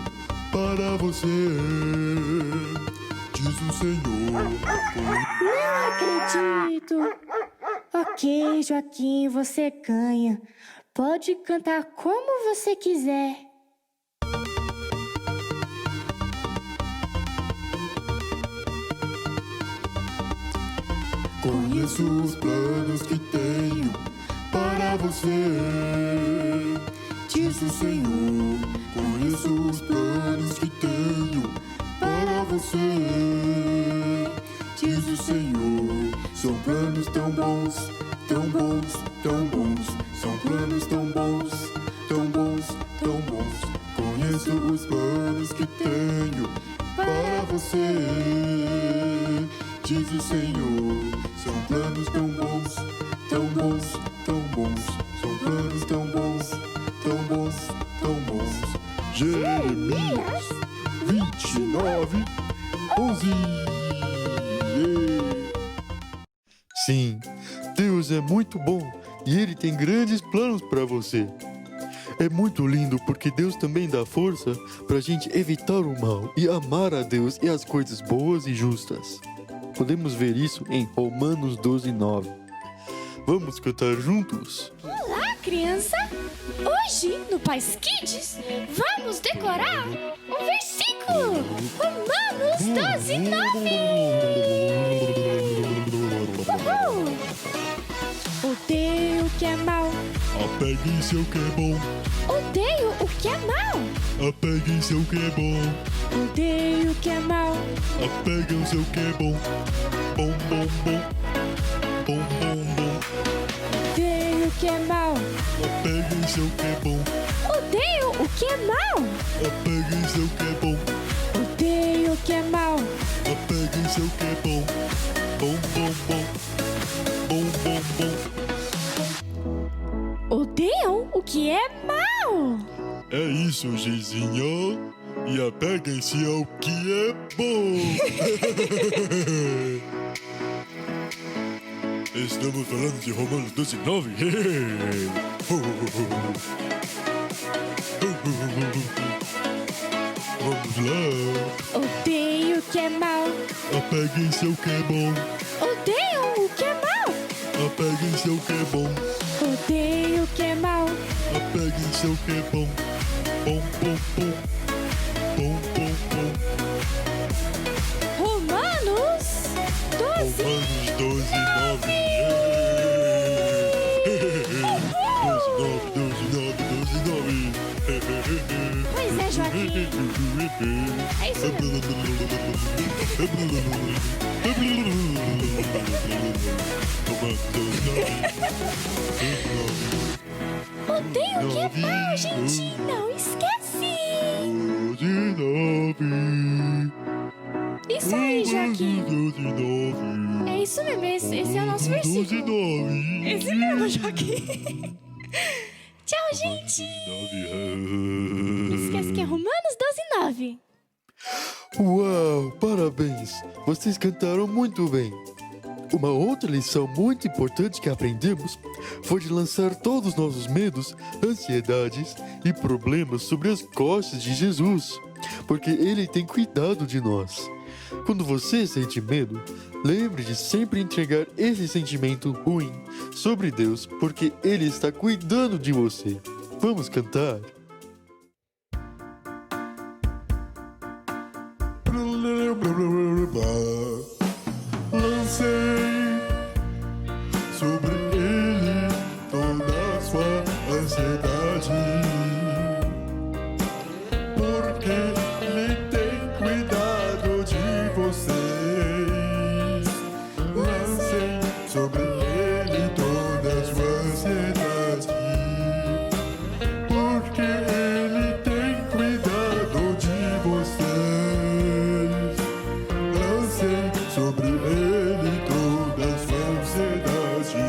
Speaker 7: para você, diz o Senhor.
Speaker 8: Não acredito. Ok, Joaquim, você ganha. Pode cantar como você quiser.
Speaker 7: Conheço os planos que tenho para você, diz o Senhor. Conheço os planos que tenho para você, diz o Senhor. São planos tão bons, tão bons, tão bons. São planos tão bons, tão bons, tão bons. Conheço os planos que tenho para você, diz o Senhor. São planos tão bons, tão bons, tão bons. São planos tão bons, tão bons, tão bons. Jeremias 29, 11. Sim, Deus é muito bom e Ele tem grandes planos para você. É muito lindo porque Deus também dá força para a gente evitar o mal e amar a Deus e as coisas boas e justas. Podemos ver isso em Romanos 12, 9. Vamos cantar juntos?
Speaker 8: Olá, criança! Hoje, no Pais Kids, vamos decorar um versículo! Romanos 12, 9! Uhul! Odeio o que é mal,
Speaker 7: Apegue-se ao que é bom,
Speaker 8: odeio o que é mal,
Speaker 7: apegue-se ao que é bom,
Speaker 8: odeio o que é mal,
Speaker 7: apegue-se ao que é bom, bom, bom, bom, bom, bom, bom,
Speaker 8: odeio o que é mal,
Speaker 7: apegue-se ao que é bom,
Speaker 8: odeio o que é mal,
Speaker 7: apegue-se ao que é bom,
Speaker 8: odeio o que é mal,
Speaker 7: apegue-se ao que é bom, bom, bom, bom, bom, bom, bom.
Speaker 8: odeiam o que é mal.
Speaker 7: É isso, Gizinha. E apeguem-se ao que é bom. Estamos falando de Romanos 12, 9. Vamos lá.
Speaker 8: Odeio o que é mal,
Speaker 7: Apeguem-se ao que é bom.
Speaker 8: odeiam o que é mal,
Speaker 7: Apeguem-se ao que é bom.
Speaker 8: odeio o que é mal,
Speaker 7: Apeguem-se ao que é bom. Bom, bom, bom. Bom, bom, bom.
Speaker 8: Romanos 12,
Speaker 7: Romanos 12, 9. 12, 9.
Speaker 8: Pois é, Joaquim. É isso mesmo. Odeio o que é mal, gente. Não esquece. Isso aí, Joaquim. É isso mesmo. Esse é o nosso versículo. Esse mesmo, Joaquim. Tchau, gente. Não esquece que é Romanos 12, 9.
Speaker 7: Uau, parabéns! Vocês cantaram muito bem. Uma outra lição muito importante que aprendemos foi de lançar todos os nossos medos, ansiedades e problemas sobre as costas de Jesus, porque Ele tem cuidado de nós. Quando você sente medo, lembre de sempre entregar esse sentimento ruim sobre Deus, porque Ele está cuidando de você. Vamos cantar? Lancei sobre Ele toda a sua ansiedade, porque Ele tem cuidado de vocês. Lancei sobre Ele toda a sua ansiedade, porque Ele tem cuidado de vocês. Lancei sobre Ele toda a sua ansiedade,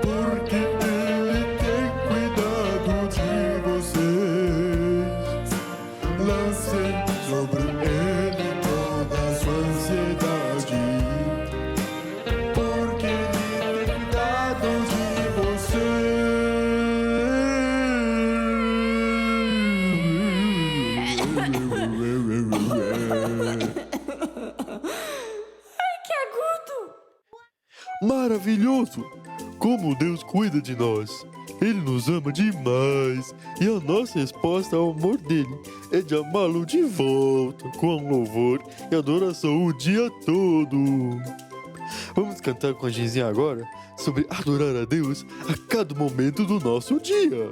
Speaker 7: porque Ele tem cuidado de vocês. Lancei sobre Ele toda a sua ansiedade, porque Ele tem cuidado de vocês.
Speaker 8: Que agudo.
Speaker 7: Maravilhoso! Como Deus cuida de nós! Ele nos ama demais! E a nossa resposta ao amor dele é de amá-lo de volta, com louvor e adoração o dia todo! Vamos cantar com a Gizinha agora sobre adorar a Deus a cada momento do nosso dia!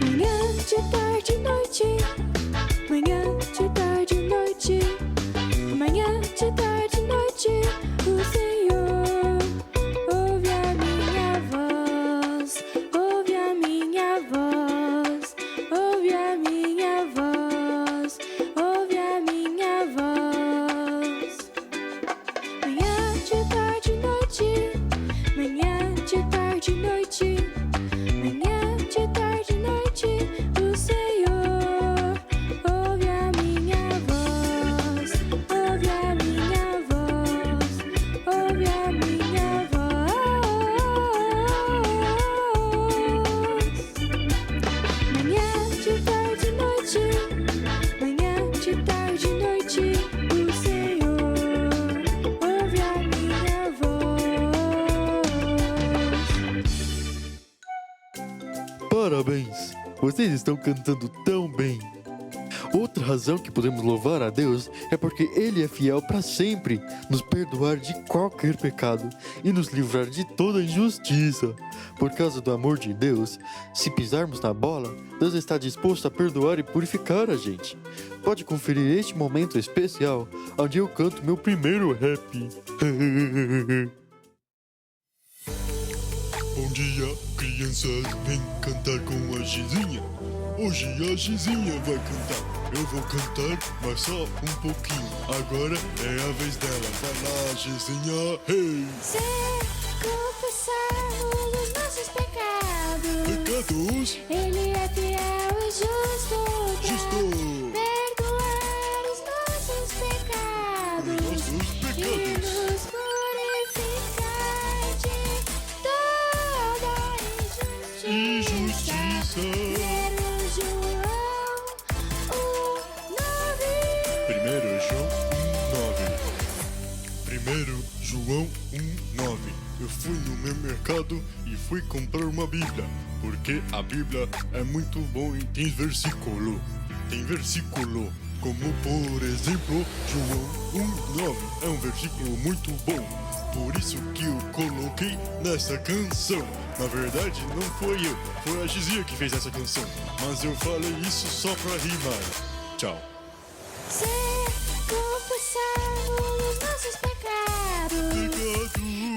Speaker 8: Manhã, de tarde, noite. Manhã, de tarde, noite. Manhã, de tarde, noite. O Senhor ouve a minha voz. Ouve a minha voz. Ouve a minha voz.
Speaker 7: Parabéns! Vocês estão cantando tão bem! Outra razão que podemos louvar a Deus é porque Ele é fiel para sempre, nos perdoar de qualquer pecado e nos livrar de toda injustiça. Por causa do amor de Deus, se pisarmos na bola, Deus está disposto a perdoar e purificar a gente. Pode conferir este momento especial, onde eu canto meu primeiro rap. Bom dia, crianças, vem cantar com a Gizinha. Hoje a Gizinha vai cantar. Eu vou cantar, mas só um pouquinho. Agora é a vez dela. Vai lá, Gizinha, hey!
Speaker 8: Se confessarmos os nossos pecados, Ele é fiel e justo pra perdoar os nossos pecados e nos purificar de toda injustiça.
Speaker 7: 1 João 1:9. Eu fui no meu mercado e fui comprar uma Bíblia, porque a Bíblia é muito bom e tem versículo. Como por exemplo, João 1:9 é um versículo muito bom. Por isso que eu coloquei nessa canção. Na verdade, não foi eu, foi a Gizinha que fez essa canção. Mas eu falei isso só pra rimar. Tchau.
Speaker 8: Se confessarmos os nossos pecados,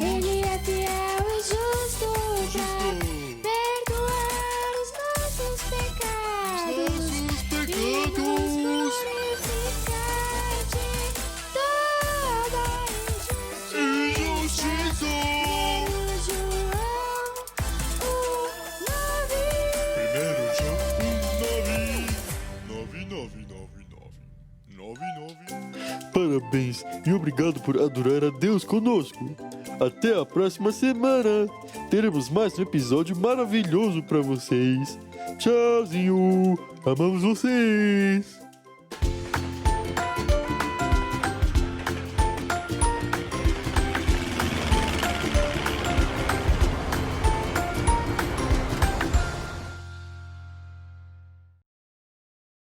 Speaker 8: Ele é fiel e justo pra perdoar os nossos pecados e nos purificar de toda injustiça.
Speaker 7: Parabéns e obrigado por adorar a Deus conosco. Até a próxima semana. Teremos mais um episódio maravilhoso para vocês. Tchauzinho. Amamos vocês.